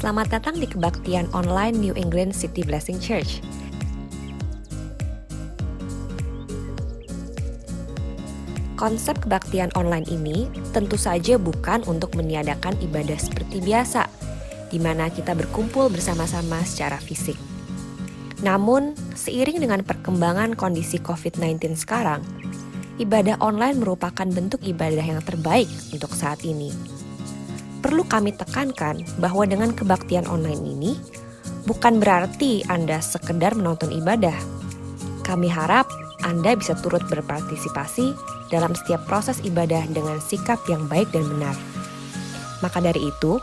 Selamat datang di kebaktian online New England City Blessing Church. Konsep kebaktian online ini tentu saja bukan untuk meniadakan ibadah seperti biasa, di mana kita berkumpul bersama-sama secara fisik. Namun, seiring dengan perkembangan kondisi COVID-19 sekarang, ibadah online merupakan bentuk ibadah yang terbaik untuk saat ini. Perlu kami tekankan bahwa dengan kebaktian online ini, bukan berarti Anda sekedar menonton ibadah. Kami harap Anda bisa turut berpartisipasi dalam setiap proses ibadah dengan sikap yang baik dan benar. Maka dari itu,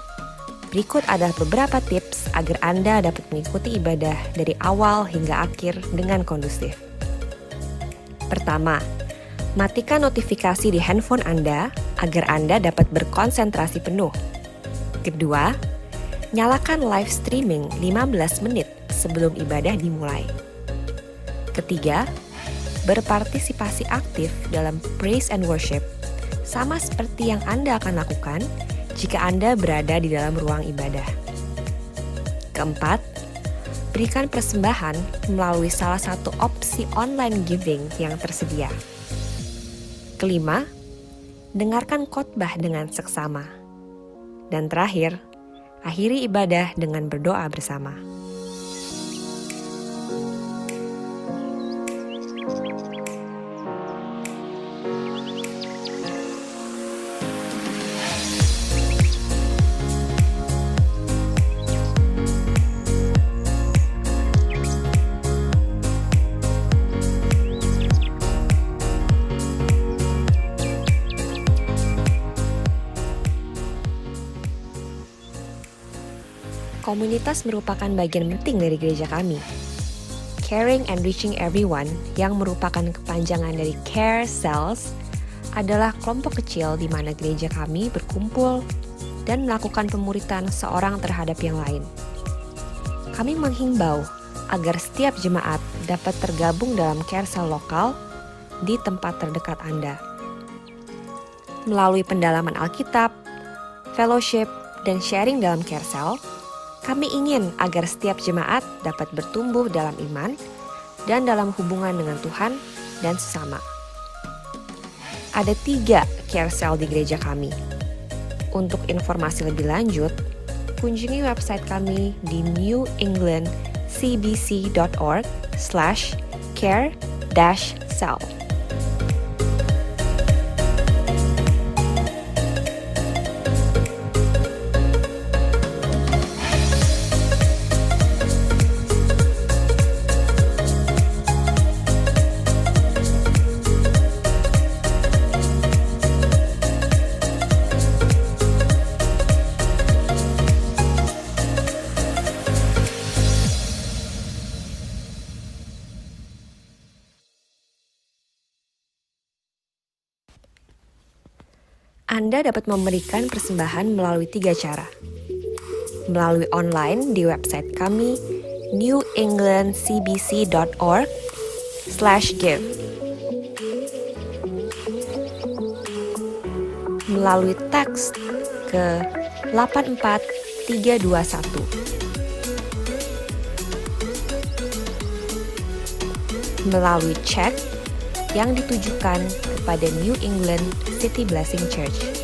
berikut adalah beberapa tips agar Anda dapat mengikuti ibadah dari awal hingga akhir dengan kondusif. Pertama, matikan notifikasi di handphone Anda agar Anda dapat berkonsentrasi penuh. Kedua, nyalakan live streaming 15 menit sebelum ibadah dimulai. Ketiga, berpartisipasi aktif dalam praise and worship, sama seperti yang Anda akan lakukan jika Anda berada di dalam ruang ibadah. Keempat, berikan persembahan melalui salah satu opsi online giving yang tersedia. Kelima, dengarkan khotbah dengan seksama. Dan terakhir, akhiri ibadah dengan berdoa bersama. Komunitas merupakan bagian penting dari gereja kami. Caring and Reaching Everyone, yang merupakan kepanjangan dari Care Cells, adalah kelompok kecil di mana gereja kami berkumpul dan melakukan pemuritan seorang terhadap yang lain. Kami menghimbau agar setiap jemaat dapat tergabung dalam Care Cell lokal di tempat terdekat Anda. Melalui pendalaman Alkitab, fellowship, dan sharing dalam Care Cell, kami ingin agar setiap jemaat dapat bertumbuh dalam iman dan dalam hubungan dengan Tuhan dan sesama. Ada 3 Care Cell di gereja kami. Untuk informasi lebih lanjut, kunjungi website kami di newenglandcbc.org/care-cell. Anda dapat memberikan persembahan melalui 3 cara. Melalui online di website kami newenglandcbc.org/give. Melalui teks ke 84321. Melalui cek yang ditujukan kepada New England City Blessing Church.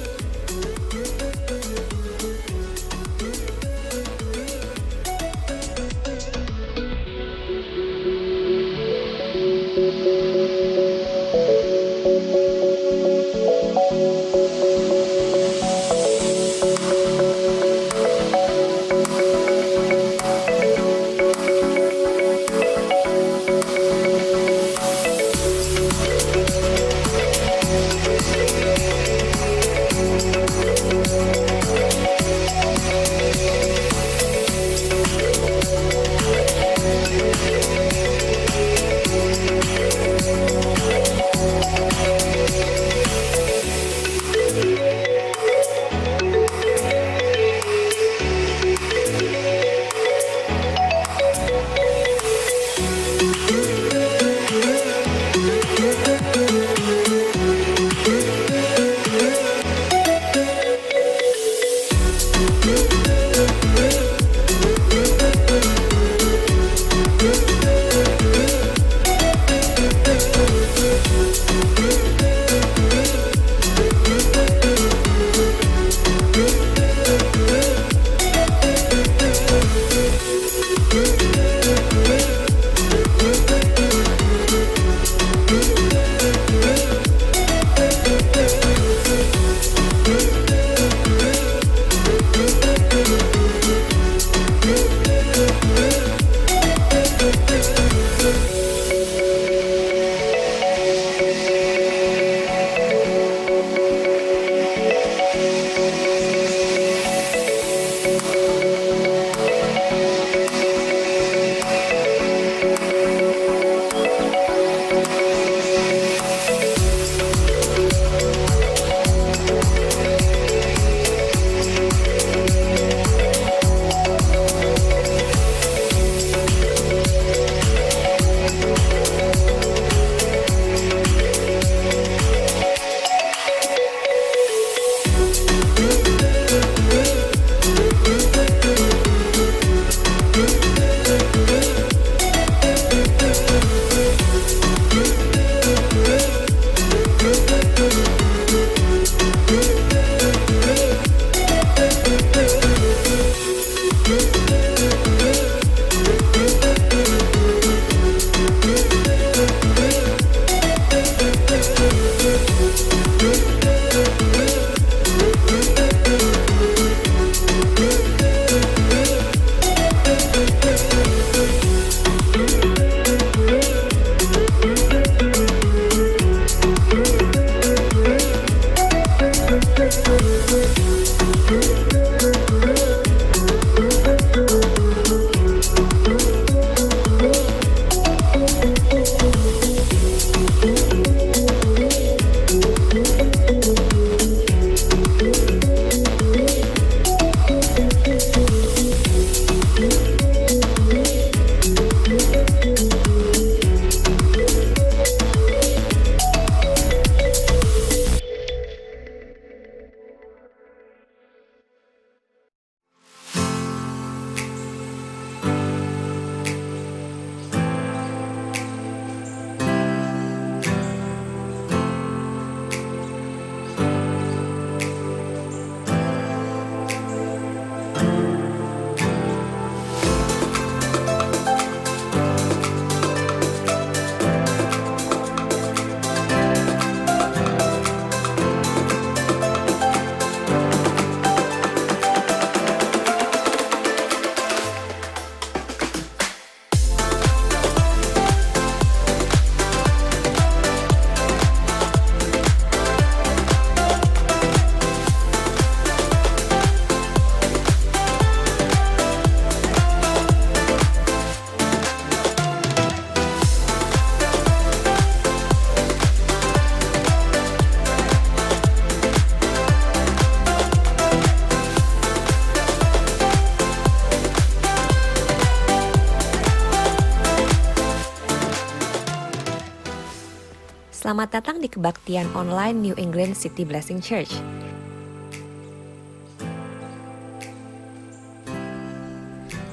Selamat datang di kebaktian online New England City Blessing Church.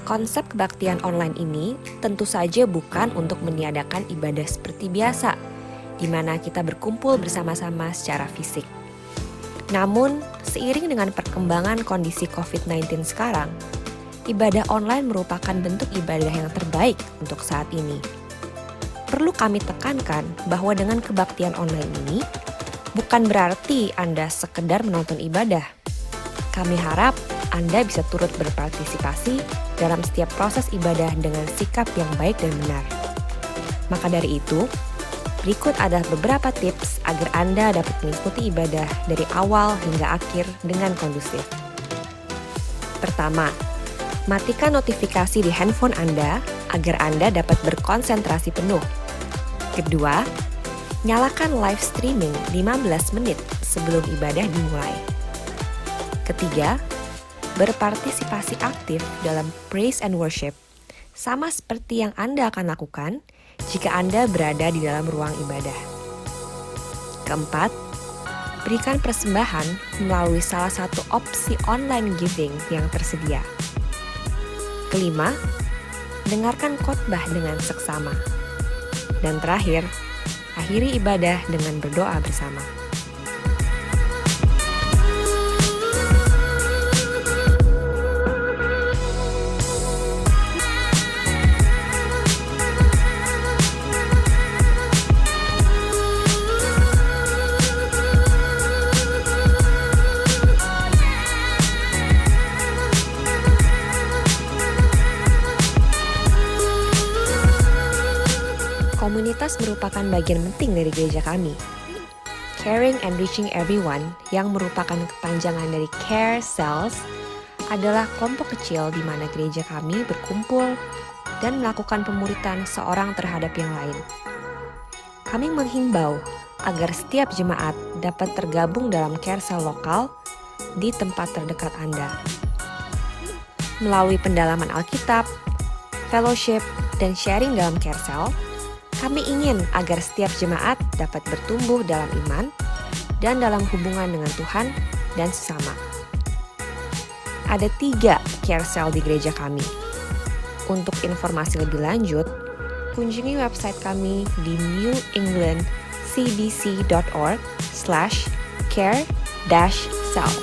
Konsep kebaktian online ini tentu saja bukan untuk meniadakan ibadah seperti biasa, di mana kita berkumpul bersama-sama secara fisik. Namun, seiring dengan perkembangan kondisi COVID-19 sekarang, ibadah online merupakan bentuk ibadah yang terbaik untuk saat ini. Perlu kami tekankan bahwa dengan kebaktian online ini, bukan berarti Anda sekedar menonton ibadah. Kami harap Anda bisa turut berpartisipasi dalam setiap proses ibadah dengan sikap yang baik dan benar. Maka dari itu, berikut adalah beberapa tips agar Anda dapat mengikuti ibadah dari awal hingga akhir dengan kondusif. Pertama, matikan notifikasi di handphone Anda agar Anda dapat berkonsentrasi penuh. Kedua, nyalakan live streaming 15 menit sebelum ibadah dimulai. Ketiga, berpartisipasi aktif dalam praise and worship, sama seperti yang Anda akan lakukan jika Anda berada di dalam ruang ibadah. Keempat, berikan persembahan melalui salah satu opsi online giving yang tersedia. Kelima, dengarkan khotbah dengan seksama. Dan terakhir, akhiri ibadah dengan berdoa bersama. Komunitas merupakan bagian penting dari gereja kami. Caring and Reaching Everyone, yang merupakan kepanjangan dari Care Cells, adalah kelompok kecil di mana gereja kami berkumpul dan melakukan pemuritan seorang terhadap yang lain. Kami menghimbau agar setiap jemaat dapat tergabung dalam Care Cell lokal di tempat terdekat Anda. Melalui pendalaman Alkitab, fellowship, dan sharing dalam Care Cell, kami ingin agar setiap jemaat dapat bertumbuh dalam iman dan dalam hubungan dengan Tuhan dan sesama. Ada 3 Care Cell di gereja kami. Untuk informasi lebih lanjut, kunjungi website kami di newenglandcbc.org/care-cell.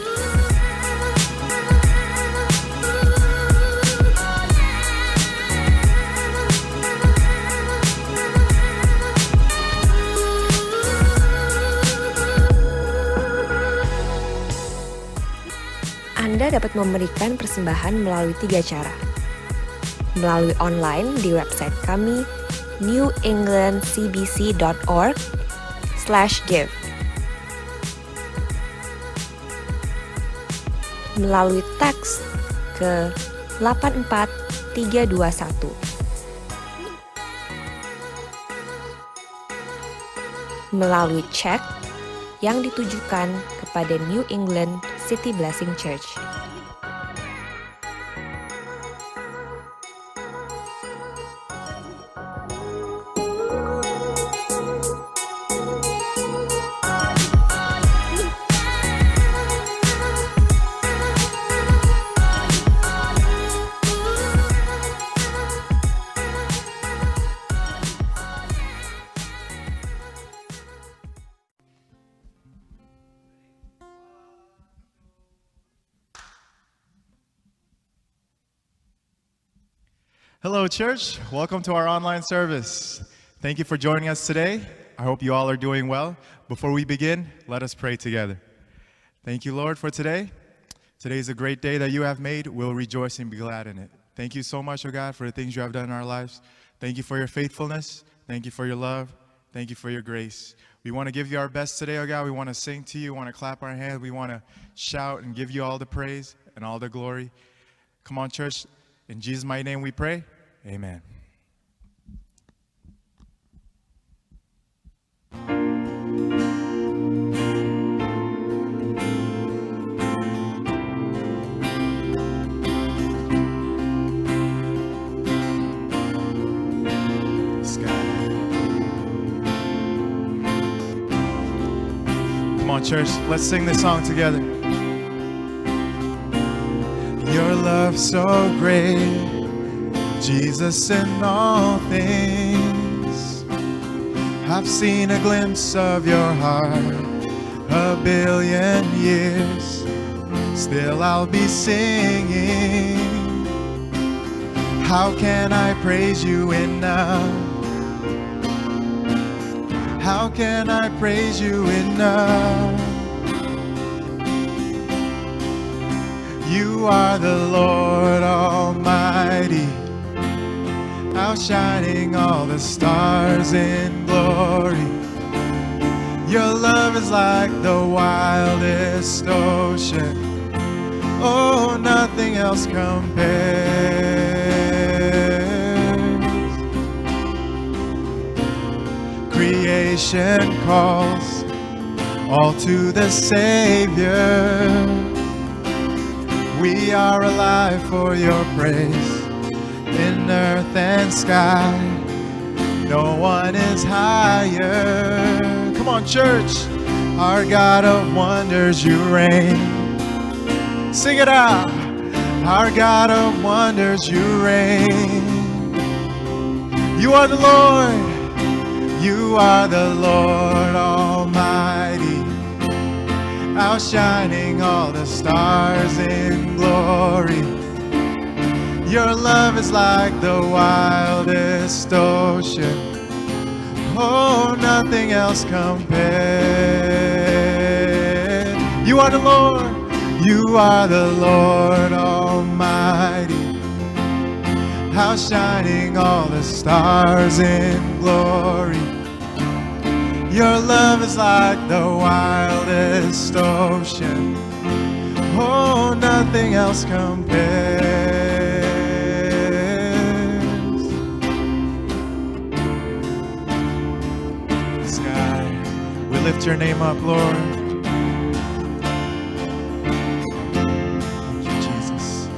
Anda dapat memberikan persembahan melalui 3 cara. Melalui online di website kami newenglandcbc.org/give. Melalui teks ke 84321. Melalui cek yang ditujukan kepada New England City Blessing Church. Hello, church. Welcome to our online service. Thank you for joining us today. I hope you all are doing well. Before we begin, let us pray together. Thank you, Lord, for today. Today is a great day that you have made. We'll rejoice and be glad in it. Thank you so much, oh God, for the things you have done in our lives. Thank you for your faithfulness. Thank you for your love. Thank you for your grace. We want to give you our best today, oh God. We want to sing to you. We want to clap our hands. We want to shout and give you all the praise and all the glory. Come on, church. In Jesus' mighty name we pray. Amen. on, church, let's sing this song together. Your love so great, Jesus, in all things. I've seen a glimpse of your heart, a billion years. Still I'll be singing. How can I praise you enough? How can I praise you enough? You are the Lord Almighty, outshining all the stars in glory. Your love is like the wildest ocean. Oh, nothing else compares. Creation calls all to the Savior. We are alive for your praise. In earth and sky, no one is higher. Come on, church. Our God of wonders, you reign. Sing it out. Our God of wonders, you reign. You are the Lord. You are the Lord Almighty, outshining all the stars in glory. Your love is like the wildest ocean. Oh, nothing else compares. You are the Lord. You are the Lord Almighty, outshining all the stars in glory. Your love is like the wildest ocean. Oh, nothing else compares. Sky, we lift your name up, Lord. Thank you, Jesus.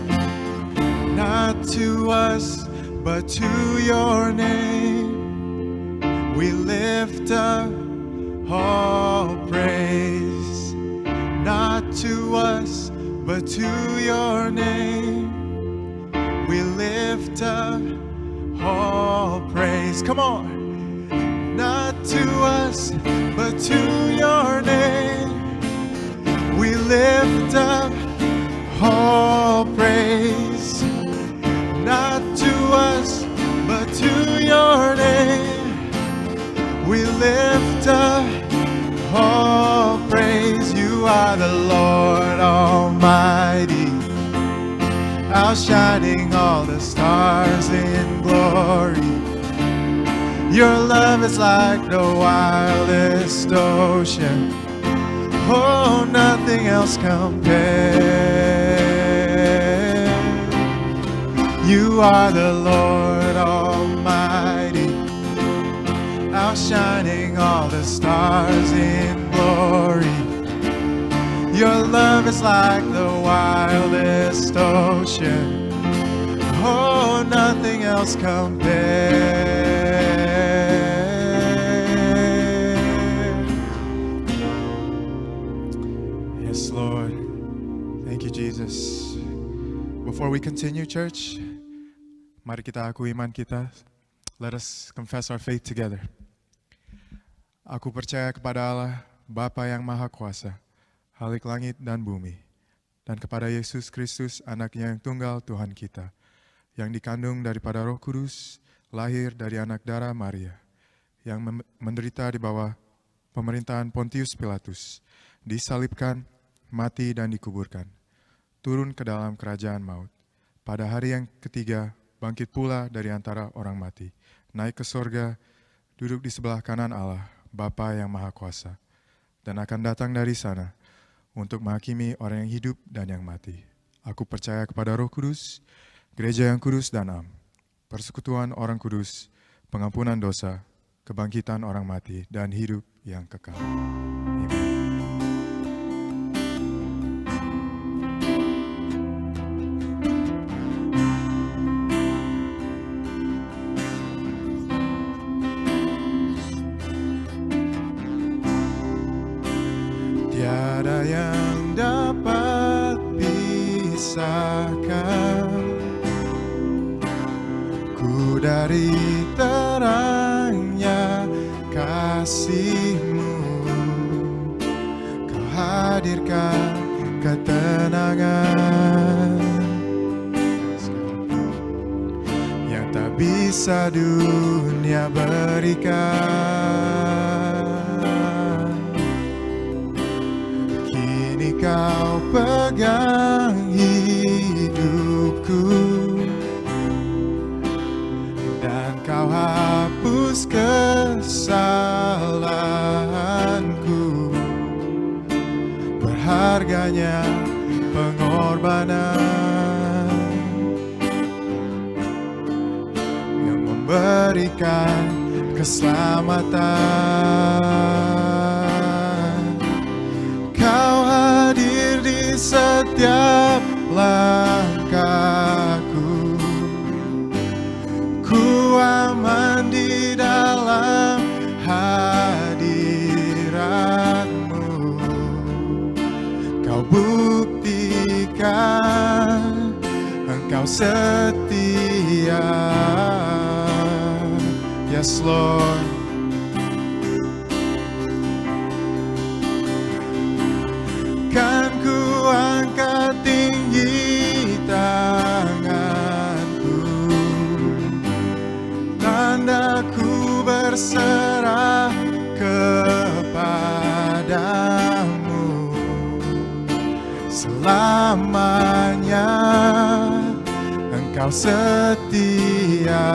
Not to us, but to your name, we lift up all praise. Not to us, but to your name, we lift up all praise. Come on. Not to us, but to your name, we lift up all praise. Not to us, but to your name, we lift up all praise. You are the Lord Almighty, outshining all the stars in glory. Your love is like the wildest ocean. Oh, nothing else compares. You are the Lord Almighty, outshining all the stars in glory. Your love is like the wildest ocean. Oh, nothing else compares. Yes, Lord. Thank you, Jesus. Before we continue, church, mari kita akui iman kita. Let us confess our faith together. Aku percaya kepada Allah, Bapa yang Maha Kuasa, Khalik langit dan bumi, dan kepada Yesus Kristus, anaknya yang tunggal Tuhan kita, yang dikandung daripada Roh Kudus, lahir dari anak darah Maria, yang menderita di bawah pemerintahan Pontius Pilatus, disalibkan, mati dan dikuburkan, turun ke dalam kerajaan maut. Pada hari yang ketiga, bangkit pula dari antara orang mati, naik ke sorga, duduk di sebelah kanan Allah, Bapa yang Maha Kuasa, dan akan datang dari sana untuk menghakimi orang yang hidup dan yang mati. Aku percaya kepada Roh Kudus, gereja yang kudus dan am, persekutuan orang kudus, pengampunan dosa, kebangkitan orang mati, dan hidup yang kekal. Amen. Tiada yang dapat pisahkan ku dari terangnya kasih-Mu. Kau hadirkan ketenangan yang tak bisa dunia berikan. Kini Kau pegang hidupku dan Kau hapus kesalahanku. Berharganya pengorbanan yang memberikan keselamatan. Kau hadir di setiap langkahku. Ku aman di dalam hadirat-Mu. Kau buktikan Engkau setia. Yes, Lord. Kan ku angkat tinggi tanganku, tanda ku berserah kepadamu. Selamanya Engkau setia.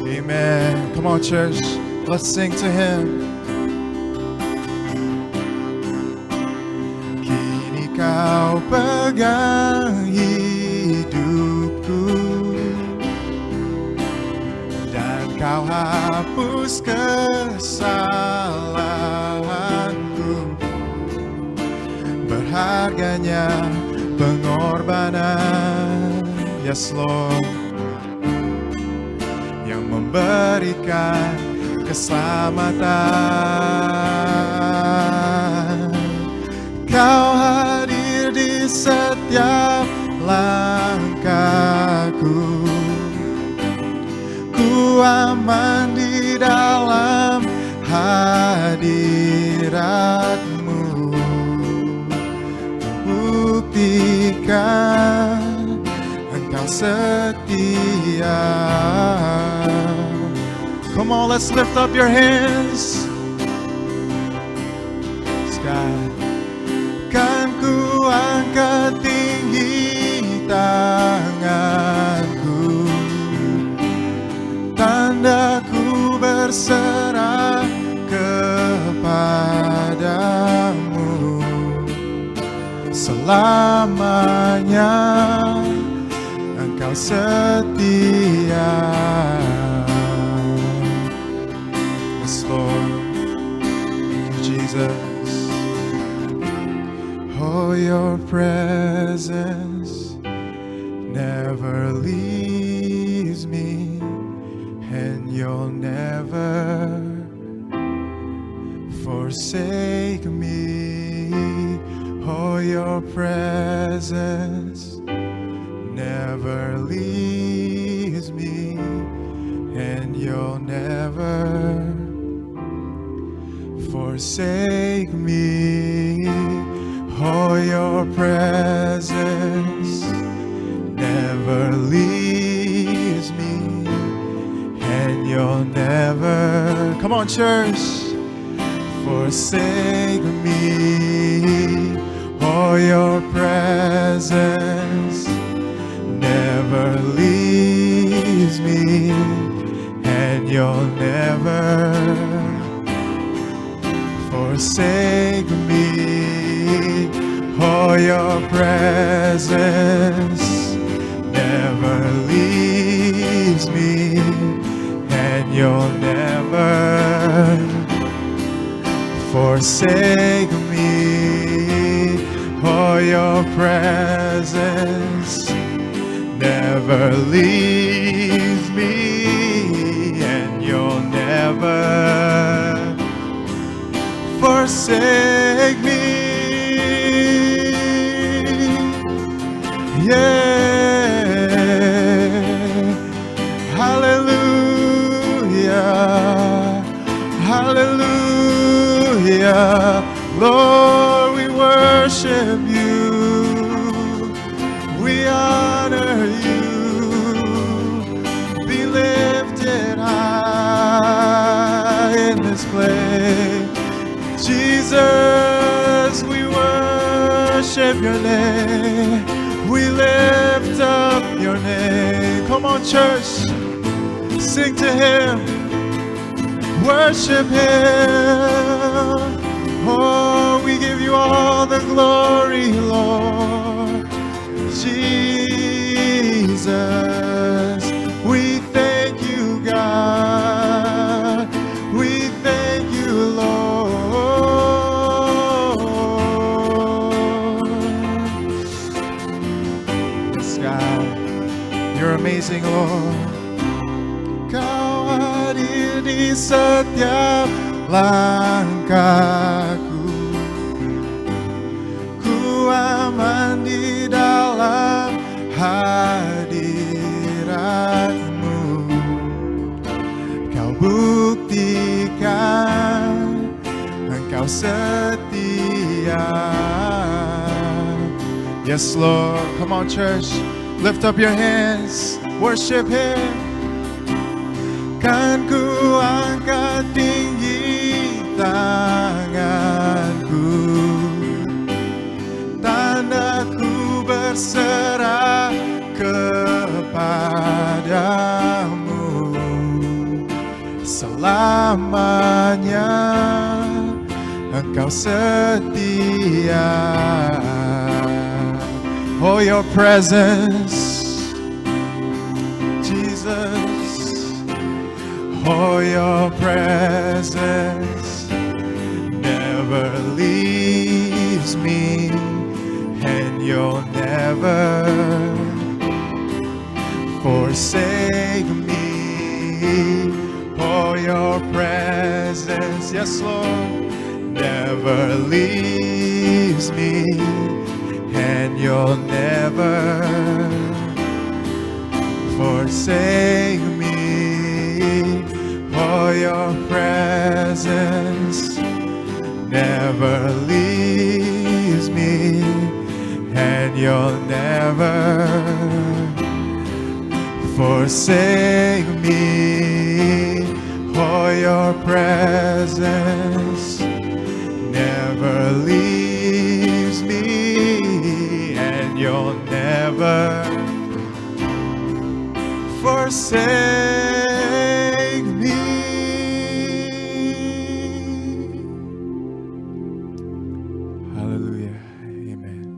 Amen. Come on, church. Let's sing to Him. Kini Kau pegang hidupku dan Kau hapus kesalahanku. Berharganya pengorbanan, yes Lord, yang memberikan keselamatan. Kau hadir di setiap langkahku. Ku aman di dalam hadirat-Mu. Buktikan Engkau setia. Come on, let's lift up your hands. God. Kan ku angkat tinggi tanganku, tanda ku berserah kepadamu. Selamanya Engkau setia. Yes, Lord. Thank you, Jesus. Oh, your presence never leaves me, and you'll never forsake me. Oh, your presence never leaves me, and you'll never forsake me. Oh, your presence never leaves me, and you'll never, come on church, forsake me. Oh, your presence never leaves me, and you'll never forsake me. Oh, your presence never leaves me, and you'll never forsake me. Oh, your presence never leaves me, and you'll never forsake me. Yeah, hallelujah, hallelujah. Lord, we worship you, we honor you, be lifted high in this place. Jesus, we worship your name, we lift up your name. Come on, church, sing to him, worship him. Oh, we give you all the glory, Lord. Jesus, we thank you, God. We thank you, Lord. Yes, God, you're amazing, Lord. Kau hadir di setiap langkahku, ku aman di dalam hadiratmu. Kau buktikan engkau setia. Yes, Lord. Come on, church, lift up your hands, worship him. Kan ku angkat tinggi tanganku, tandaku berserah kepadamu. Selamanya engkau setia. Oh, your presence, Jesus. Oh, your presence never leaves me, and you'll never forsake me. Oh, your presence, yes, Lord, never leaves me, and you'll never forsake me. Oh, your presence never leaves me, and you'll never forsake me. Oh, your presence never leaves me, and you'll never forsake me. Hallelujah. Amen.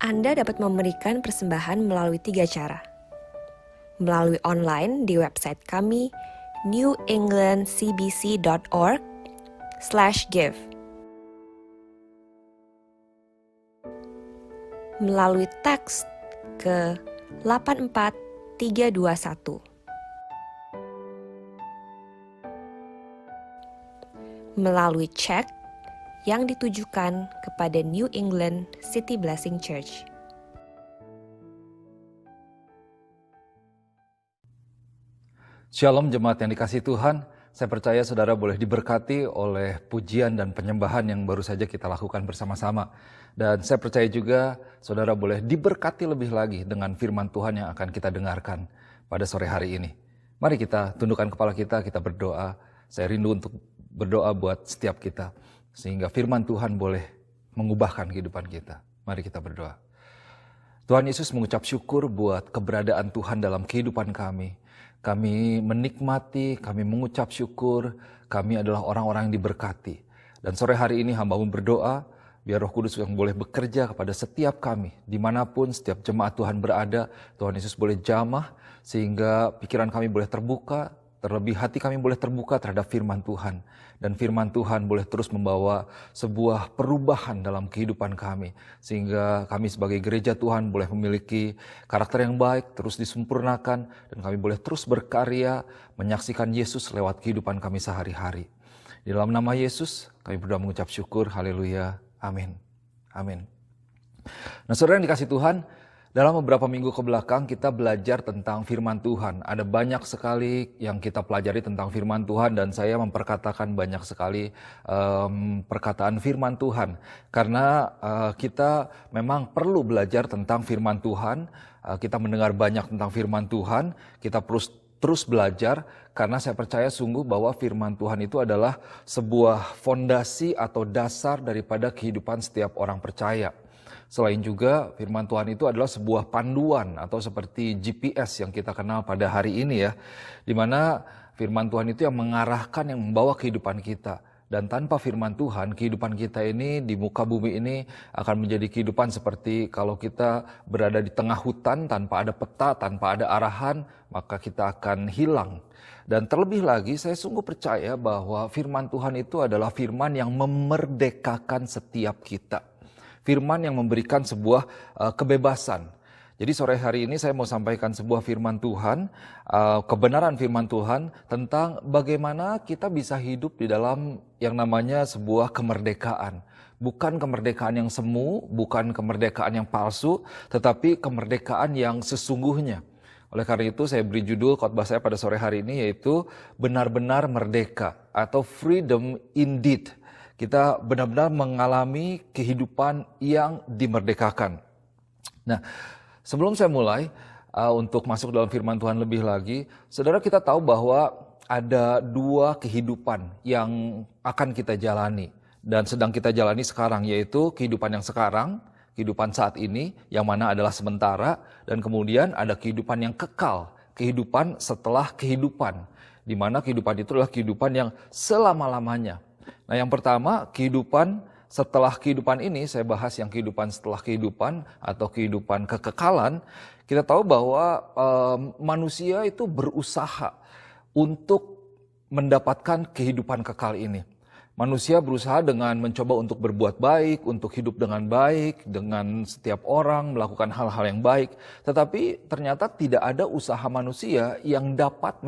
Anda dapat memberikan persembahan melalui 3 cara. Melalui online di website kami newenglandcbc.org/give. Melalui teks ke 84321. Melalui cek yang ditujukan kepada New England City Blessing Church. Shalom jemaat yang dikasihi Tuhan, saya percaya saudara boleh diberkati oleh pujian dan penyembahan yang baru saja kita lakukan bersama-sama. Dan saya percaya juga saudara boleh diberkati lebih lagi dengan firman Tuhan yang akan kita dengarkan pada sore hari ini. Mari kita tundukkan kepala kita berdoa. Saya rindu untuk berdoa buat setiap kita, sehingga firman Tuhan boleh mengubahkan kehidupan kita. Mari kita berdoa. Tuhan Yesus, mengucap syukur buat keberadaan Tuhan dalam kehidupan kami. Kami menikmati, kami mengucap syukur, kami adalah orang-orang yang diberkati. Dan sore hari ini hamba-Mu berdoa, biar Roh Kudus yang boleh bekerja kepada setiap kami, dimanapun setiap jemaat Tuhan berada, Tuhan Yesus boleh jamah, sehingga pikiran kami boleh terbuka, Terlebih hati kami boleh terbuka terhadap firman Tuhan. Dan firman Tuhan boleh terus membawa sebuah perubahan dalam kehidupan kami. Sehingga kami sebagai gereja Tuhan boleh memiliki karakter yang baik, terus disempurnakan. Dan kami boleh terus berkarya menyaksikan Yesus lewat kehidupan kami sehari-hari. Di dalam nama Yesus kami berdoa mengucap syukur. Haleluya. Amin. Amin. Nah, saudara yang dikasih Tuhan, dalam beberapa minggu ke belakang kita belajar tentang firman Tuhan. Ada banyak sekali yang kita pelajari tentang firman Tuhan dan saya memperkatakan banyak sekali perkataan firman Tuhan. Karena kita memang perlu belajar tentang firman Tuhan. Kita mendengar banyak tentang firman Tuhan. Kita terus belajar karena saya percaya sungguh bahwa firman Tuhan itu adalah sebuah fondasi atau dasar daripada kehidupan setiap orang percaya. Selain juga firman Tuhan itu adalah sebuah panduan atau seperti GPS yang kita kenal pada hari ini ya. Di mana firman Tuhan itu yang mengarahkan, yang membawa kehidupan kita. Dan tanpa firman Tuhan, kehidupan kita ini di muka bumi ini akan menjadi kehidupan seperti kalau kita berada di tengah hutan tanpa ada peta, tanpa ada arahan, maka kita akan hilang. Dan terlebih lagi saya sungguh percaya bahwa firman Tuhan itu adalah firman yang memerdekakan setiap kita. Firman yang memberikan sebuah kebebasan. Jadi sore hari ini saya mau sampaikan sebuah firman Tuhan, kebenaran firman Tuhan tentang bagaimana kita bisa hidup di dalam yang namanya sebuah kemerdekaan. Bukan kemerdekaan yang semu, bukan kemerdekaan yang palsu, tetapi kemerdekaan yang sesungguhnya. Oleh karena itu saya beri judul khotbah saya pada sore hari ini yaitu benar-benar merdeka atau freedom indeed. Kita benar-benar mengalami kehidupan yang dimerdekakan. Nah, sebelum saya mulai untuk masuk dalam firman Tuhan lebih lagi, saudara kita tahu bahwa ada dua kehidupan yang akan kita jalani dan sedang kita jalani sekarang, yaitu kehidupan yang sekarang, kehidupan saat ini yang mana adalah sementara, dan kemudian ada kehidupan yang kekal, kehidupan setelah kehidupan, di mana kehidupan itu adalah kehidupan yang selama-lamanya. Nah, yang pertama, kehidupan setelah kehidupan ini, saya bahas yang kehidupan setelah kehidupan atau kehidupan kekekalan. Kita tahu bahwa manusia itu berusaha untuk mendapatkan kehidupan kekal ini. Manusia berusaha dengan mencoba untuk berbuat baik, untuk hidup dengan baik, dengan setiap orang, melakukan hal-hal yang baik. Tetapi ternyata tidak ada usaha manusia yang dapat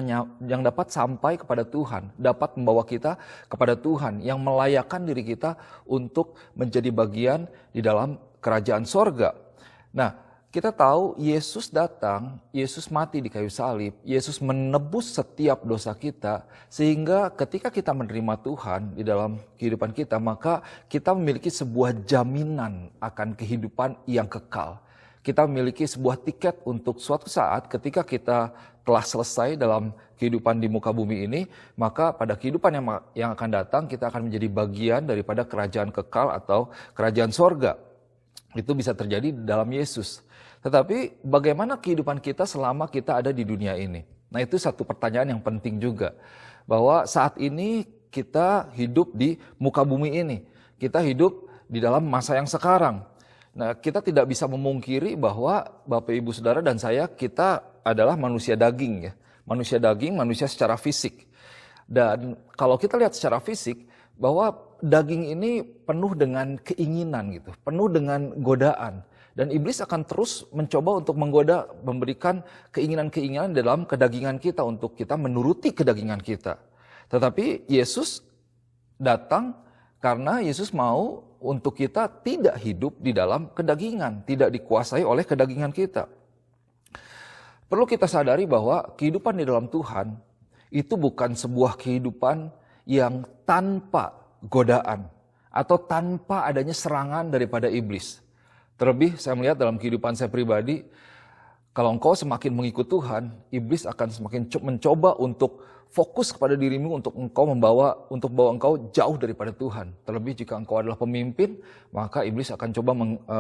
sampai kepada Tuhan, dapat membawa kita kepada Tuhan, yang melayakkan diri kita untuk menjadi bagian di dalam kerajaan sorga. Nah, kita tahu Yesus datang, Yesus mati di kayu salib, Yesus menebus setiap dosa kita, sehingga ketika kita menerima Tuhan di dalam kehidupan kita, maka kita memiliki sebuah jaminan akan kehidupan yang kekal. Kita memiliki sebuah tiket untuk suatu saat ketika kita telah selesai dalam kehidupan di muka bumi ini, maka pada kehidupan yang akan datang kita akan menjadi bagian daripada kerajaan kekal atau kerajaan sorga. Itu bisa terjadi dalam Yesus. Tetapi bagaimana kehidupan kita selama kita ada di dunia ini? Nah, itu satu pertanyaan yang penting juga. Bahwa saat ini kita hidup di muka bumi ini. Kita hidup di dalam masa yang sekarang. Nah, kita tidak bisa memungkiri bahwa Bapak Ibu Saudara dan saya, kita adalah manusia daging ya. Manusia daging, manusia secara fisik. Dan kalau kita lihat secara fisik, bahwa daging ini penuh dengan keinginan gitu, penuh dengan godaan. Dan iblis akan terus mencoba untuk menggoda, memberikan keinginan-keinginan dalam kedagingan kita untuk kita menuruti kedagingan kita. Tetapi Yesus datang karena Yesus mau untuk kita tidak hidup di dalam kedagingan, tidak dikuasai oleh kedagingan kita. Perlu kita sadari bahwa kehidupan di dalam Tuhan itu bukan sebuah kehidupan yang tanpa godaan atau tanpa adanya serangan daripada iblis. Terlebih saya melihat dalam kehidupan saya pribadi, kalau engkau semakin mengikut Tuhan, iblis akan semakin mencoba untuk fokus kepada dirimu untuk membawa engkau jauh daripada Tuhan. Terlebih jika engkau adalah pemimpin, maka iblis akan coba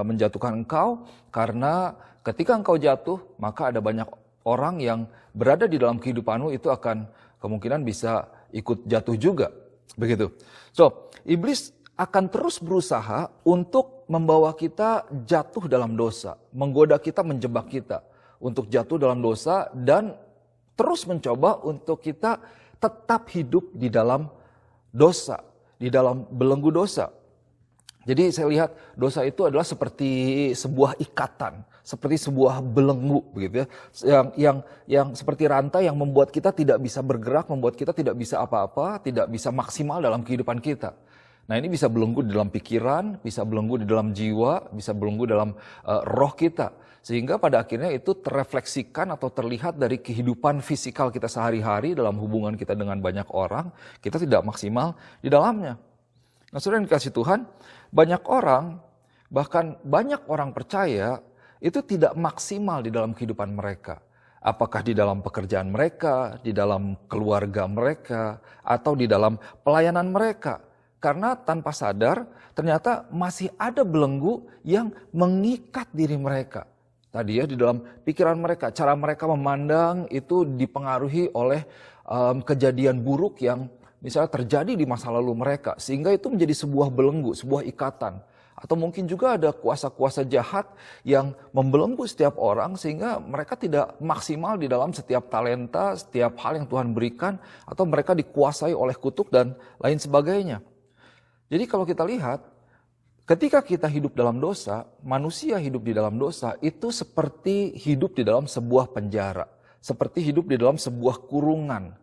menjatuhkan engkau, karena ketika engkau jatuh, maka ada banyak orang yang berada di dalam kehidupanmu itu akan kemungkinan bisa ikut jatuh juga. Begitu. So, iblis akan terus berusaha untuk membawa kita jatuh dalam dosa, menggoda kita, menjebak kita untuk jatuh dalam dosa, dan terus mencoba untuk kita tetap hidup di dalam dosa, di dalam belenggu dosa. Jadi saya lihat dosa itu adalah seperti sebuah ikatan, seperti sebuah belenggu begitu ya, yang seperti rantai yang membuat kita tidak bisa bergerak, membuat kita tidak bisa apa-apa, tidak bisa maksimal dalam kehidupan kita. Nah, ini bisa belenggu di dalam pikiran, bisa belenggu di dalam jiwa, bisa belenggu dalam roh kita. Sehingga pada akhirnya itu terrefleksikan atau terlihat dari kehidupan fisikal kita sehari-hari dalam hubungan kita dengan banyak orang, kita tidak maksimal di dalamnya. Nah, saudara yang dikasih Tuhan, banyak orang, bahkan banyak orang percaya itu tidak maksimal di dalam kehidupan mereka. Apakah di dalam pekerjaan mereka, di dalam keluarga mereka, atau di dalam pelayanan mereka. Karena tanpa sadar ternyata masih ada belenggu yang mengikat diri mereka. Tadi ya di dalam pikiran mereka, cara mereka memandang itu dipengaruhi oleh kejadian buruk yang misalnya terjadi di masa lalu mereka, sehingga itu menjadi sebuah belenggu, sebuah ikatan. Atau mungkin juga ada kuasa-kuasa jahat yang membelenggu setiap orang sehingga mereka tidak maksimal di dalam setiap talenta, setiap hal yang Tuhan berikan, atau mereka dikuasai oleh kutuk dan lain sebagainya. Jadi kalau kita lihat, ketika kita hidup dalam dosa, manusia hidup di dalam dosa itu seperti hidup di dalam sebuah penjara, seperti hidup di dalam sebuah kurungan.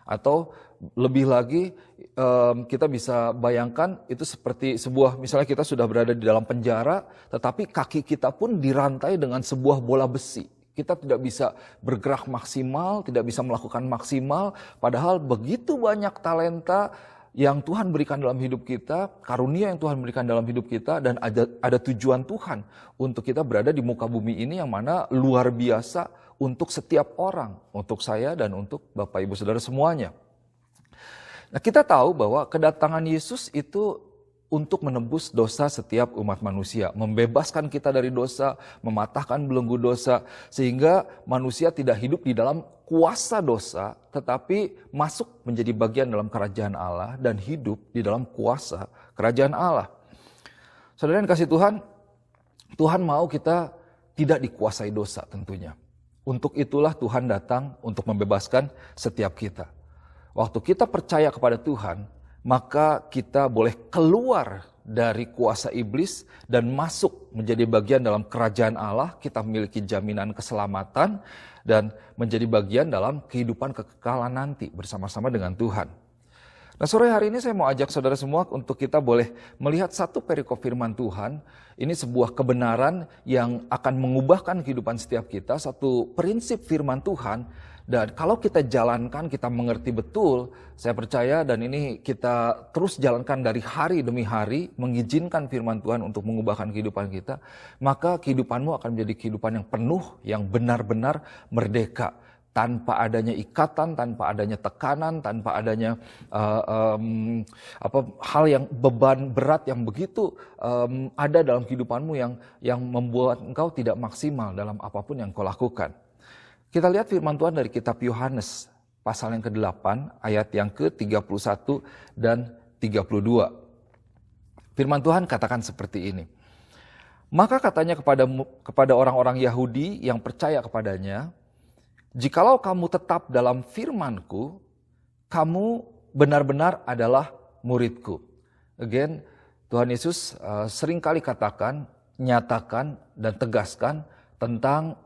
Atau lebih lagi kita bisa bayangkan itu seperti sebuah, misalnya kita sudah berada di dalam penjara, tetapi kaki kita pun dirantai dengan sebuah bola besi. Kita tidak bisa bergerak maksimal, tidak bisa melakukan maksimal, padahal begitu banyak talenta yang Tuhan berikan dalam hidup kita, karunia yang Tuhan berikan dalam hidup kita, dan ada tujuan Tuhan untuk kita berada di muka bumi ini yang mana luar biasa untuk setiap orang, untuk saya dan untuk Bapak Ibu Saudara semuanya. Nah, kita tahu bahwa kedatangan Yesus itu untuk menebus dosa setiap umat manusia, membebaskan kita dari dosa, mematahkan belenggu dosa, sehingga manusia tidak hidup di dalam kuasa dosa, tetapi masuk menjadi bagian dalam kerajaan Allah dan hidup di dalam kuasa kerajaan Allah. Saudara yang kasih Tuhan, Tuhan mau kita tidak dikuasai dosa tentunya. Untuk itulah Tuhan datang untuk membebaskan setiap kita. Waktu kita percaya kepada Tuhan, maka kita boleh keluar dari kuasa iblis dan masuk menjadi bagian dalam kerajaan Allah. Kita memiliki jaminan keselamatan dan menjadi bagian dalam kehidupan kekekalan nanti bersama-sama dengan Tuhan. Nah, sore hari ini saya mau ajak saudara semua untuk kita boleh melihat satu perikop firman Tuhan. Ini sebuah kebenaran yang akan mengubahkan kehidupan setiap kita, satu prinsip firman Tuhan. Dan kalau kita jalankan, kita mengerti betul, saya percaya dan ini kita terus jalankan dari hari demi hari, mengizinkan firman Tuhan untuk mengubahkan kehidupan kita, maka kehidupanmu akan menjadi kehidupan yang penuh, yang benar-benar merdeka. Tanpa adanya ikatan, tanpa adanya tekanan, tanpa adanya hal yang beban berat yang begitu ada dalam kehidupanmu yang membuat engkau tidak maksimal dalam apapun yang kau lakukan. Kita lihat firman Tuhan dari kitab Yohanes pasal yang ke-8 ayat yang ke-31 dan 32. Firman Tuhan katakan seperti ini. Maka katanya kepada orang-orang Yahudi yang percaya kepadanya, jikalau kamu tetap dalam firman-Ku, kamu benar-benar adalah murid-Ku. Again, Tuhan Yesus seringkali katakan, nyatakan, dan tegaskan tentang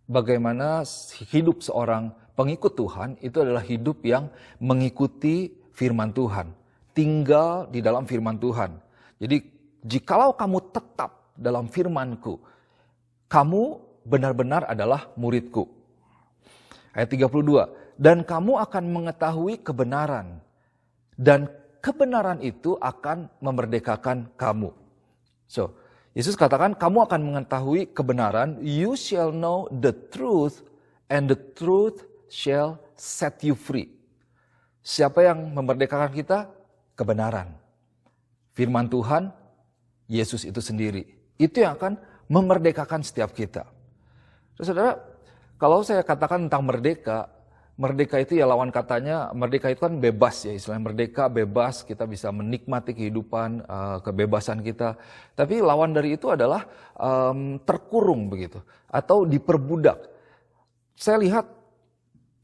bagaimana hidup seorang pengikut Tuhan itu adalah hidup yang mengikuti firman Tuhan. Tinggal di dalam firman Tuhan. Jadi, jikalau kamu tetap dalam firman-Ku, kamu benar-benar adalah murid-Ku. Ayat 32, dan kamu akan mengetahui kebenaran, dan kebenaran itu akan memerdekakan kamu. So, Yesus katakan, kamu akan mengetahui kebenaran, you shall know the truth, and the truth shall set you free. Siapa yang memerdekakan kita? Kebenaran. Firman Tuhan, Yesus itu sendiri. Itu yang akan memerdekakan setiap kita. Saudara, kalau saya katakan tentang merdeka, merdeka itu ya lawan katanya, merdeka itu kan bebas ya, istilahnya merdeka, bebas, kita bisa menikmati kehidupan, kebebasan kita. Tapi lawan dari itu adalah terkurung begitu, atau diperbudak. Saya lihat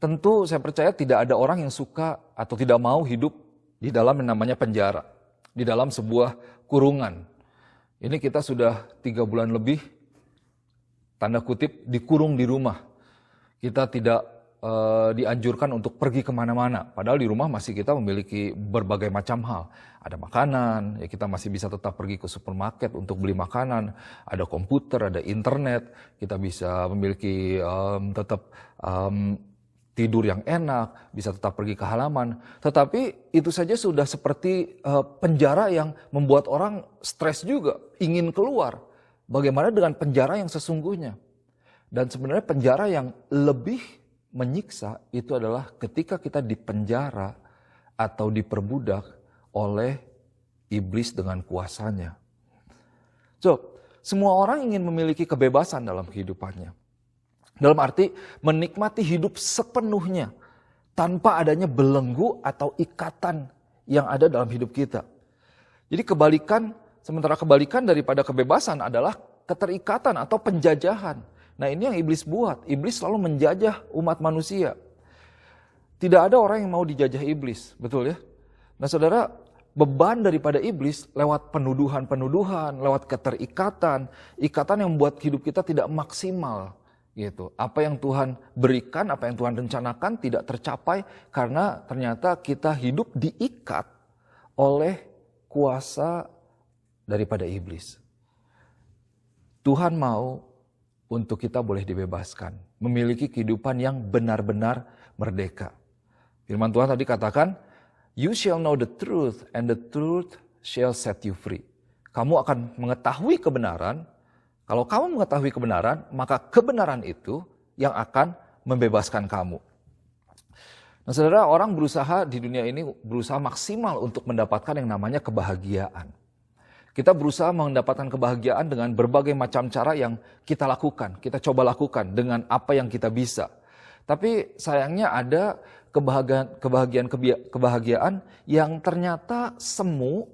tentu saya percaya tidak ada orang yang suka atau tidak mau hidup di dalam yang namanya penjara, di dalam sebuah kurungan. Ini kita sudah 3 bulan lebih, tanda kutip, dikurung di rumah. Kita tidak dianjurkan untuk pergi kemana-mana. Padahal di rumah masih kita memiliki berbagai macam hal. Ada makanan, ya kita masih bisa tetap pergi ke supermarket untuk beli makanan. Ada komputer, ada internet, kita bisa memiliki tetap tidur yang enak, bisa tetap pergi ke halaman. Tetapi itu saja sudah seperti penjara yang membuat orang stres juga, ingin keluar. Bagaimana dengan penjara yang sesungguhnya? Dan sebenarnya penjara yang lebih menyiksa itu adalah ketika kita dipenjara atau diperbudak oleh iblis dengan kuasanya. So, semua orang ingin memiliki kebebasan dalam kehidupannya. Dalam arti menikmati hidup sepenuhnya tanpa adanya belenggu atau ikatan yang ada dalam hidup kita. Jadi sementara kebalikan daripada kebebasan adalah keterikatan atau penjajahan. Nah, ini yang iblis buat. Iblis selalu menjajah umat manusia. Tidak ada orang yang mau dijajah iblis, betul ya? Nah, saudara, beban daripada iblis lewat penuduhan-penuduhan, lewat keterikatan, ikatan yang membuat hidup kita tidak maksimal gitu. Apa yang Tuhan berikan, apa yang Tuhan rencanakan tidak tercapai karena ternyata kita hidup diikat oleh kuasa daripada iblis. Tuhan mau untuk kita boleh dibebaskan, memiliki kehidupan yang benar-benar merdeka. Firman Tuhan tadi katakan, "You shall know the truth, and the truth shall set you free." Kamu akan mengetahui kebenaran. Kalau kamu mengetahui kebenaran, maka kebenaran itu yang akan membebaskan kamu. Nah, saudara, orang berusaha di dunia ini berusaha maksimal untuk mendapatkan yang namanya kebahagiaan. Kita berusaha mendapatkan kebahagiaan dengan berbagai macam cara yang kita lakukan, kita coba lakukan dengan apa yang kita bisa. Tapi sayangnya ada kebahagiaan yang ternyata semu,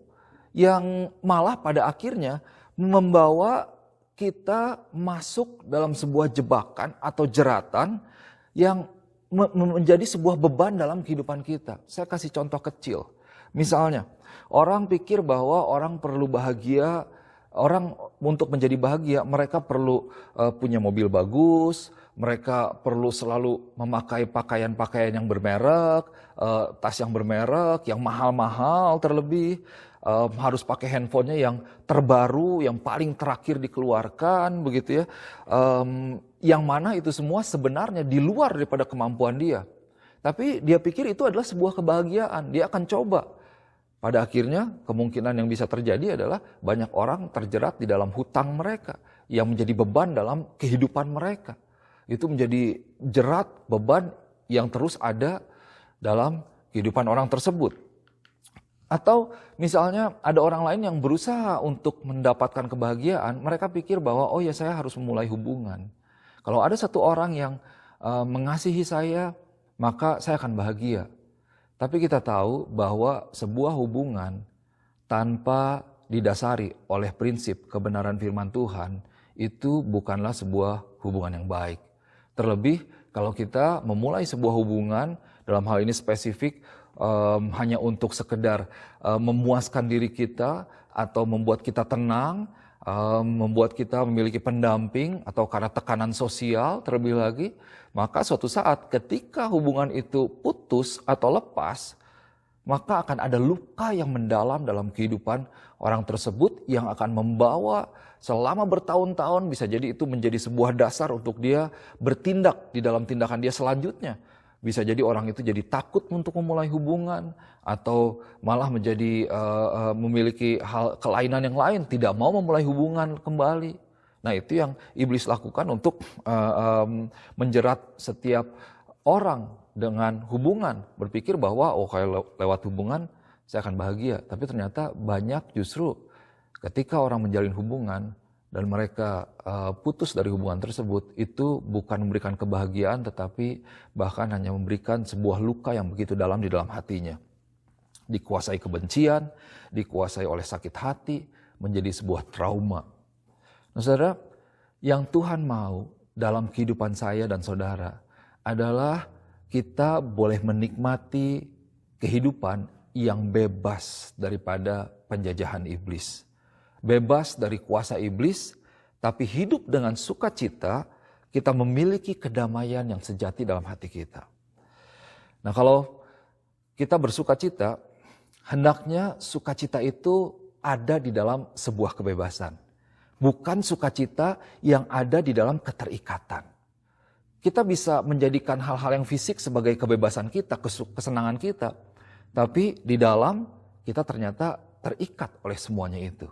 yang malah pada akhirnya membawa kita masuk dalam sebuah jebakan atau jeratan yang menjadi sebuah beban dalam kehidupan kita. Saya kasih contoh kecil. Misalnya, orang pikir bahwa orang perlu bahagia, orang untuk menjadi bahagia mereka perlu punya mobil bagus, mereka perlu selalu memakai pakaian-pakaian yang bermerek, tas yang bermerek, yang mahal-mahal terlebih, harus pakai handphonenya yang terbaru, yang paling terakhir dikeluarkan, begitu ya. Yang mana itu semua sebenarnya di luar daripada kemampuan dia. Tapi dia pikir itu adalah sebuah kebahagiaan, dia akan coba. Pada akhirnya kemungkinan yang bisa terjadi adalah banyak orang terjerat di dalam hutang mereka yang menjadi beban dalam kehidupan mereka. Itu menjadi jerat beban yang terus ada dalam kehidupan orang tersebut. Atau misalnya ada orang lain yang berusaha untuk mendapatkan kebahagiaan, mereka pikir bahwa oh ya saya harus memulai hubungan. Kalau ada satu orang yang mengasihi saya, maka saya akan bahagia. Tapi kita tahu bahwa sebuah hubungan tanpa didasari oleh prinsip kebenaran firman Tuhan itu bukanlah sebuah hubungan yang baik. Terlebih kalau kita memulai sebuah hubungan, dalam hal ini spesifik hanya untuk sekedar memuaskan diri kita atau membuat kita tenang, membuat kita memiliki pendamping atau karena tekanan sosial terlebih lagi, maka suatu saat ketika hubungan itu putus atau lepas, maka akan ada luka yang mendalam dalam kehidupan orang tersebut yang akan membawa selama bertahun-tahun, bisa jadi itu menjadi sebuah dasar untuk dia bertindak di dalam tindakan dia selanjutnya. Bisa jadi orang itu jadi takut untuk memulai hubungan atau malah menjadi memiliki hal kelainan yang lain, tidak mau memulai hubungan kembali. Nah, itu yang iblis lakukan untuk menjerat setiap orang dengan hubungan. Berpikir bahwa oh kalau lewat hubungan saya akan bahagia. Tapi ternyata banyak justru ketika orang menjalin hubungan dan mereka putus dari hubungan tersebut, itu bukan memberikan kebahagiaan tetapi bahkan hanya memberikan sebuah luka yang begitu dalam di dalam hatinya. Dikuasai kebencian, dikuasai oleh sakit hati, menjadi sebuah trauma. Nah, saudara, yang Tuhan mau dalam kehidupan saya dan saudara adalah kita boleh menikmati kehidupan yang bebas daripada penjajahan iblis. Bebas dari kuasa iblis, tapi hidup dengan sukacita, kita memiliki kedamaian yang sejati dalam hati kita. Nah, kalau kita bersukacita, hendaknya sukacita itu ada di dalam sebuah kebebasan. Bukan sukacita yang ada di dalam keterikatan. Kita bisa menjadikan hal-hal yang fisik sebagai kebebasan kita, kesenangan kita. Tapi di dalam kita ternyata terikat oleh semuanya itu.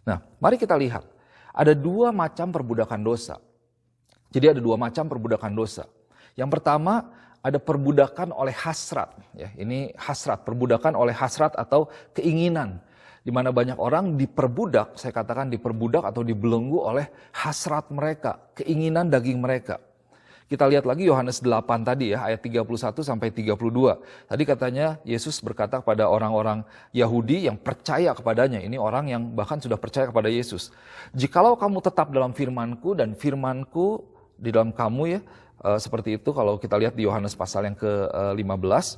Nah, mari kita lihat. Ada dua macam perbudakan dosa. Jadi ada dua macam perbudakan dosa. Yang pertama ada perbudakan oleh hasrat. Ya, ini hasrat, perbudakan oleh hasrat atau keinginan. Di mana banyak orang diperbudak, saya katakan diperbudak atau dibelenggu oleh hasrat mereka, keinginan daging mereka. Kita lihat lagi Yohanes 8 tadi ya, ayat 31 sampai 32. Tadi katanya Yesus berkata kepada orang-orang Yahudi yang percaya kepadanya, ini orang yang bahkan sudah percaya kepada Yesus. Jikalau kamu tetap dalam firman-Ku dan firman-Ku di dalam kamu ya, seperti itu kalau kita lihat di Yohanes pasal yang ke-15.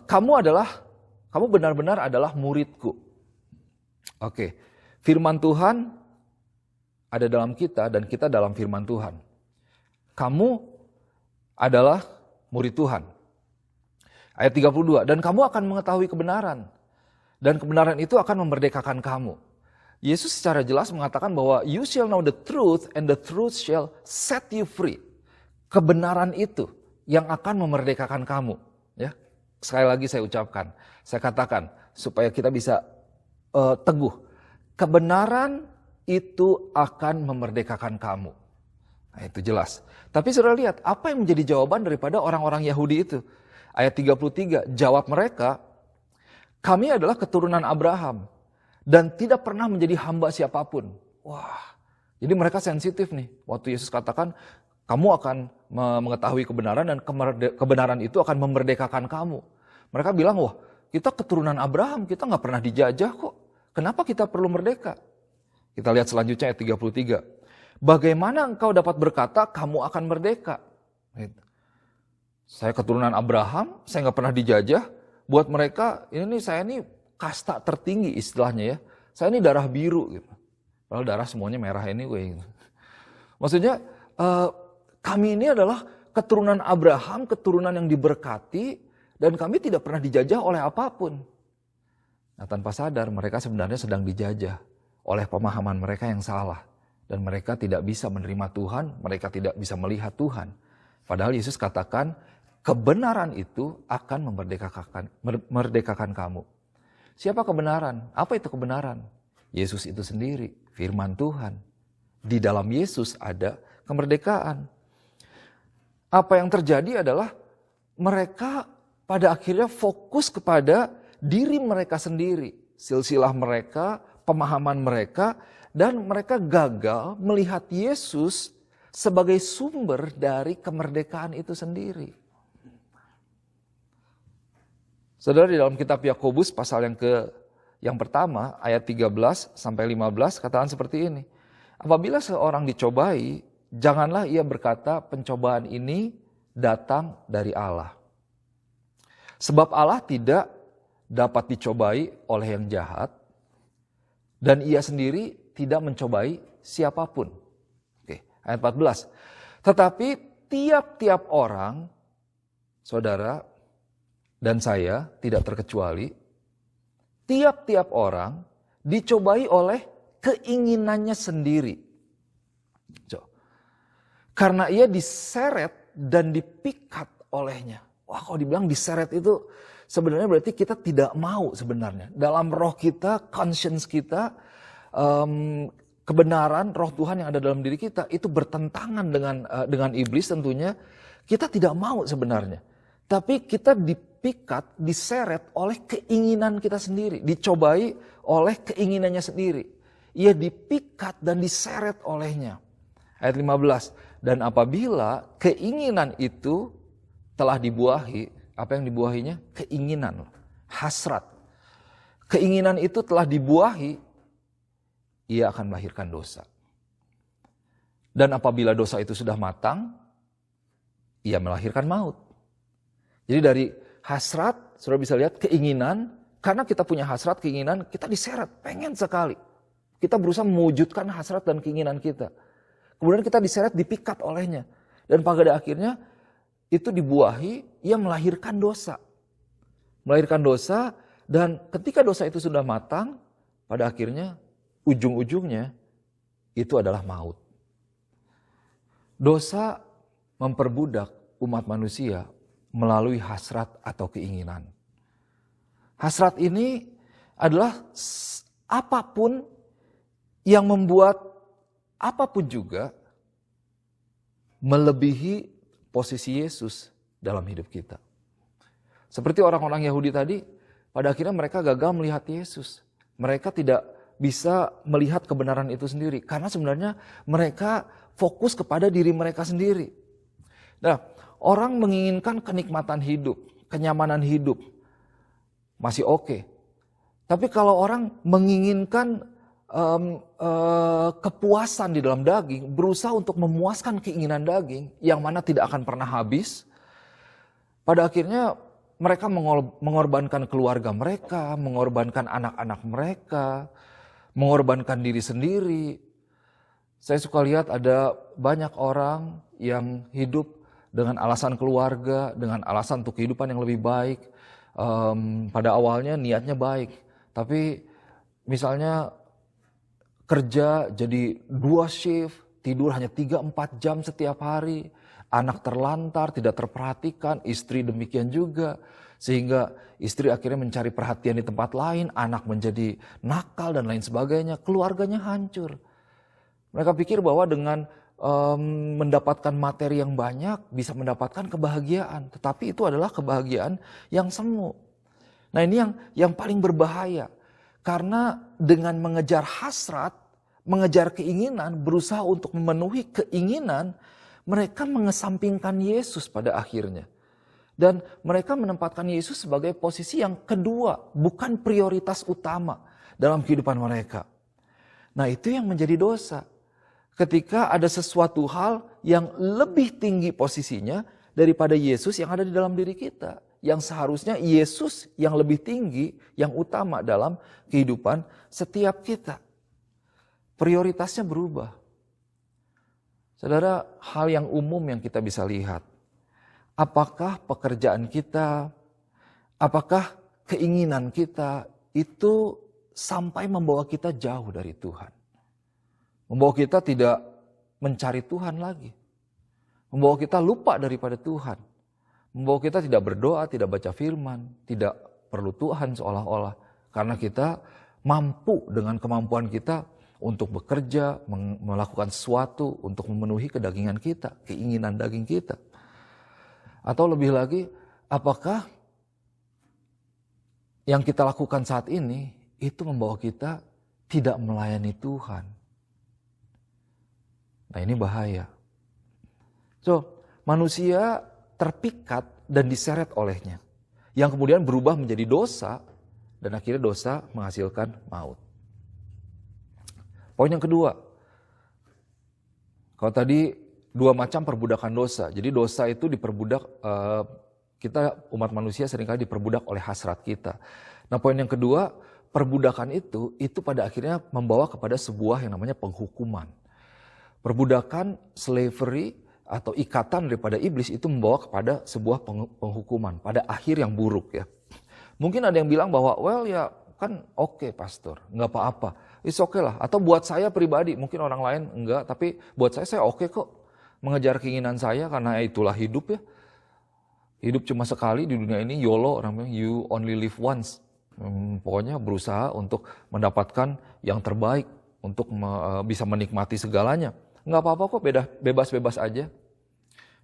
Kamu benar-benar adalah murid-Ku. Oke, firman Tuhan ada dalam kita dan kita dalam firman Tuhan. Kamu adalah murid Tuhan. Ayat 32, dan kamu akan mengetahui kebenaran. Dan kebenaran itu akan memerdekakan kamu. Yesus secara jelas mengatakan bahwa you shall know the truth and the truth shall set you free. Kebenaran itu yang akan memerdekakan kamu. Ya, sekali lagi saya ucapkan, saya katakan supaya kita bisa teguh. Kebenaran itu akan memerdekakan kamu. Nah, itu jelas. Tapi saudara lihat, apa yang menjadi jawaban daripada orang-orang Yahudi itu? Ayat 33, jawab mereka, kami adalah keturunan Abraham dan tidak pernah menjadi hamba siapapun. Wah, jadi mereka sensitif nih. Waktu Yesus katakan, kamu akan mengetahui kebenaran dan kebenaran itu akan memerdekakan kamu. Mereka bilang, wah, kita keturunan Abraham, kita nggak pernah dijajah kok. Kenapa kita perlu merdeka? Kita lihat selanjutnya ayat 33. Bagaimana engkau dapat berkata kamu akan merdeka? Saya keturunan Abraham, saya nggak pernah dijajah. Buat mereka, saya ini kasta tertinggi istilahnya ya. Saya ini darah biru gitu. Padahal darah semuanya merah ini. Gitu. Maksudnya kami ini adalah keturunan Abraham, keturunan yang diberkati. Dan kami tidak pernah dijajah oleh apapun. Nah, tanpa sadar mereka sebenarnya sedang dijajah oleh pemahaman mereka yang salah. Dan mereka tidak bisa menerima Tuhan, mereka tidak bisa melihat Tuhan. Padahal Yesus katakan kebenaran itu akan memerdekakan kamu. Siapa kebenaran? Apa itu kebenaran? Yesus itu sendiri, firman Tuhan. Di dalam Yesus ada kemerdekaan. Apa yang terjadi adalah mereka pada akhirnya fokus kepada diri mereka sendiri, silsilah mereka, pemahaman mereka, dan mereka gagal melihat Yesus sebagai sumber dari kemerdekaan itu sendiri. Saudara, di dalam kitab Yakobus pasal yang pertama ayat 13 sampai 15 katakan seperti ini. Apabila seorang dicobai, janganlah ia berkata pencobaan ini datang dari Allah. Sebab Allah tidak dapat dicobai oleh yang jahat, dan ia sendiri tidak mencobai siapapun. Oke, ayat 14. Tetapi tiap-tiap orang, saudara dan saya tidak terkecuali, tiap-tiap orang dicobai oleh keinginannya sendiri. Karena ia diseret dan dipikat olehnya. Wah, kalau dibilang diseret itu sebenarnya berarti kita tidak mau sebenarnya. Dalam roh kita, conscience kita, kebenaran roh Tuhan yang ada dalam diri kita itu bertentangan dengan iblis tentunya. Kita tidak mau sebenarnya. Tapi kita dipikat, diseret oleh keinginan kita sendiri. Dicobai oleh keinginannya sendiri. Ia dipikat dan diseret olehnya. Ayat 15. Dan apabila keinginan itu telah dibuahi, apa yang dibuahinya? Keinginan, hasrat. Keinginan itu telah dibuahi, ia akan melahirkan dosa. Dan apabila dosa itu sudah matang, ia melahirkan maut. Jadi dari hasrat, saudara bisa lihat keinginan, karena kita punya hasrat, keinginan, kita diseret, pengen sekali. Kita berusaha mewujudkan hasrat dan keinginan kita. Kemudian kita diseret, dipikat olehnya. Dan pada akhirnya itu dibuahi, ia melahirkan dosa. Melahirkan dosa, dan ketika dosa itu sudah matang, pada akhirnya ujung-ujungnya itu adalah maut. Dosa memperbudak umat manusia melalui hasrat atau keinginan. Hasrat ini adalah apapun yang membuat apapun juga melebihi posisi Yesus dalam hidup kita. Seperti orang-orang Yahudi tadi, pada akhirnya mereka gagal melihat Yesus. Mereka tidak bisa melihat kebenaran itu sendiri. Karena sebenarnya mereka fokus kepada diri mereka sendiri. Nah, orang menginginkan kenikmatan hidup, kenyamanan hidup, masih oke. Tapi kalau orang menginginkan kepuasan di dalam daging, berusaha untuk memuaskan keinginan daging, yang mana tidak akan pernah habis, pada akhirnya mereka mengorbankan keluarga mereka, mengorbankan anak-anak mereka, mengorbankan diri sendiri. Saya suka lihat ada banyak orang yang hidup dengan alasan keluarga, dengan alasan untuk kehidupan yang lebih baik. Pada awalnya niatnya baik, tapi misalnya kerja jadi 2 shift, tidur hanya 3-4 jam setiap hari, anak terlantar, tidak terperhatikan, istri demikian juga. Sehingga istri akhirnya mencari perhatian di tempat lain, anak menjadi nakal dan lain sebagainya, keluarganya hancur. Mereka pikir bahwa dengan mendapatkan materi yang banyak bisa mendapatkan kebahagiaan, tetapi itu adalah kebahagiaan yang semu. Nah, ini yang paling berbahaya, karena dengan mengejar hasrat, mengejar keinginan, berusaha untuk memenuhi keinginan, mereka mengesampingkan Yesus pada akhirnya. Dan mereka menempatkan Yesus sebagai posisi yang kedua, bukan prioritas utama dalam kehidupan mereka. Nah, itu yang menjadi dosa. Ketika ada sesuatu hal yang lebih tinggi posisinya daripada Yesus yang ada di dalam diri kita. Yang seharusnya Yesus yang lebih tinggi, yang utama dalam kehidupan setiap kita. Prioritasnya berubah. Saudara, hal yang umum yang kita bisa lihat. Apakah pekerjaan kita, apakah keinginan kita itu sampai membawa kita jauh dari Tuhan. Membawa kita tidak mencari Tuhan lagi. Membawa kita lupa daripada Tuhan. Membawa kita tidak berdoa, tidak baca firman, tidak perlu Tuhan seolah-olah. Karena kita mampu dengan kemampuan kita untuk bekerja, melakukan sesuatu untuk memenuhi kedagingan kita, keinginan daging kita. Atau lebih lagi, apakah yang kita lakukan saat ini itu membawa kita tidak melayani Tuhan? Nah, ini bahaya. So, manusia terpikat dan diseret olehnya. Yang kemudian berubah menjadi dosa dan akhirnya dosa menghasilkan maut. Poin yang kedua. Kalau tadi 2 macam perbudakan dosa. Jadi dosa itu diperbudak, kita umat manusia seringkali diperbudak oleh hasrat kita. Nah, poin yang kedua, perbudakan itu pada akhirnya membawa kepada sebuah yang namanya penghukuman. Perbudakan, slavery, atau ikatan daripada iblis itu membawa kepada sebuah penghukuman, pada akhir yang buruk ya. Mungkin ada yang bilang bahwa, well ya kan oke pastor, nggak apa-apa, it's okay lah. Atau buat saya pribadi, mungkin orang lain enggak, tapi buat saya oke kok. Mengejar keinginan saya karena itulah hidup ya. Hidup cuma sekali di dunia ini, YOLO, namanya you only live once. Pokoknya berusaha untuk mendapatkan yang terbaik, untuk bisa menikmati segalanya. Nggak apa-apa kok, bebas-bebas aja.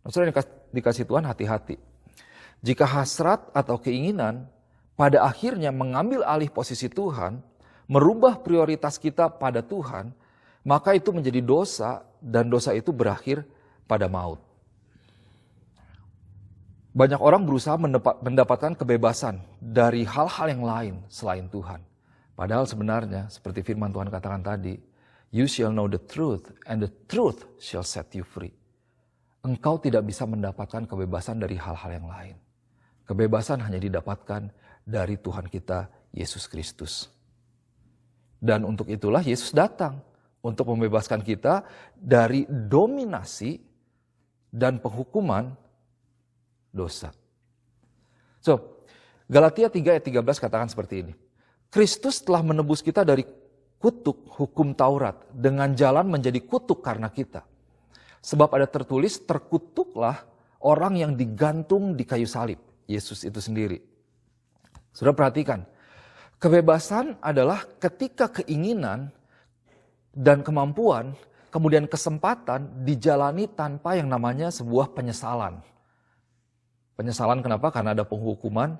Nah, saudara dikasih Tuhan, hati-hati. Jika hasrat atau keinginan pada akhirnya mengambil alih posisi Tuhan, merubah prioritas kita pada Tuhan, maka itu menjadi dosa dan dosa itu berakhir pada maut. Banyak orang berusaha mendapatkan kebebasan dari hal-hal yang lain selain Tuhan. Padahal sebenarnya seperti firman Tuhan katakan tadi, you shall know the truth and the truth shall set you free. Engkau tidak bisa mendapatkan kebebasan dari hal-hal yang lain. Kebebasan hanya didapatkan dari Tuhan kita Yesus Kristus. Dan untuk itulah Yesus datang untuk membebaskan kita dari dominasi dan penghukuman dosa. So, Galatia 3 ayat 13 katakan seperti ini. Kristus telah menebus kita dari kutuk hukum Taurat dengan jalan menjadi kutuk karena kita. Sebab ada tertulis, terkutuklah orang yang digantung di kayu salib. Yesus itu sendiri. Sudah perhatikan, kebebasan adalah ketika keinginan dan kemampuan, kemudian kesempatan dijalani tanpa yang namanya sebuah penyesalan. Penyesalan kenapa? Karena ada penghukuman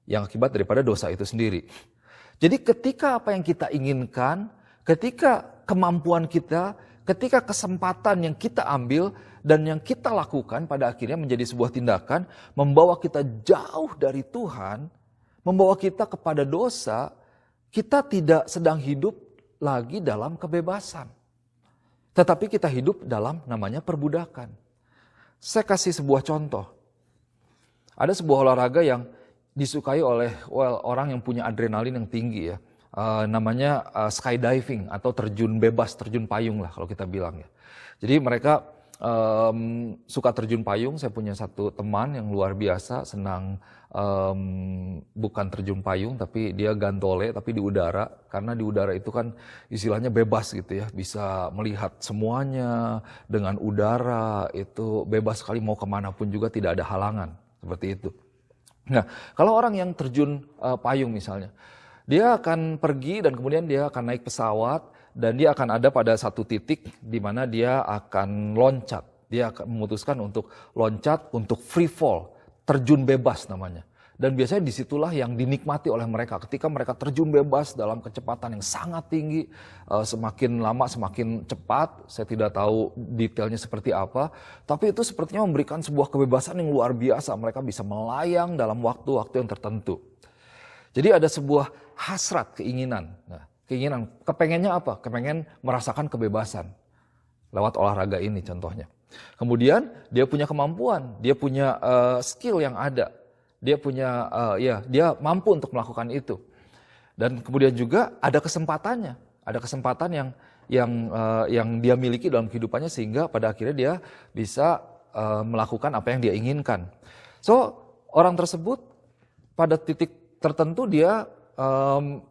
yang akibat daripada dosa itu sendiri. Jadi ketika apa yang kita inginkan, ketika kemampuan kita, ketika kesempatan yang kita ambil dan yang kita lakukan pada akhirnya menjadi sebuah tindakan membawa kita jauh dari Tuhan, membawa kita kepada dosa, kita tidak sedang hidup lagi dalam kebebasan. Tetapi kita hidup dalam namanya perbudakan. Saya kasih sebuah contoh. Ada sebuah olahraga yang disukai oleh orang yang punya adrenalin yang tinggi ya. Namanya skydiving atau terjun bebas, terjun payung lah kalau kita bilang ya. Jadi mereka suka terjun payung. Saya punya satu teman yang luar biasa senang bukan terjun payung tapi dia gantole tapi di udara. Karena di udara itu kan istilahnya bebas gitu ya. Bisa melihat semuanya dengan udara itu bebas sekali, mau kemanapun juga tidak ada halangan. Seperti itu. Nah, kalau orang yang terjun payung misalnya, dia akan pergi dan kemudian dia akan naik pesawat dan dia akan ada pada satu titik di mana dia akan loncat. Dia akan memutuskan untuk loncat, untuk free fall, terjun bebas namanya. Dan biasanya disitulah yang dinikmati oleh mereka. Ketika mereka terjun bebas dalam kecepatan yang sangat tinggi, semakin lama semakin cepat, saya tidak tahu detailnya seperti apa. Tapi itu sepertinya memberikan sebuah kebebasan yang luar biasa. Mereka bisa melayang dalam waktu-waktu yang tertentu. Jadi ada sebuah hasrat, keinginan. Nah, keinginan, kepengennya apa? Kepengen merasakan kebebasan. Lewat olahraga ini contohnya. Kemudian dia punya kemampuan, dia punya skill yang ada. Dia punya, dia mampu untuk melakukan itu. Dan kemudian juga ada kesempatannya. Ada kesempatan yang dia miliki dalam kehidupannya sehingga pada akhirnya dia bisa melakukan apa yang dia inginkan. So, orang tersebut pada titik tertentu dia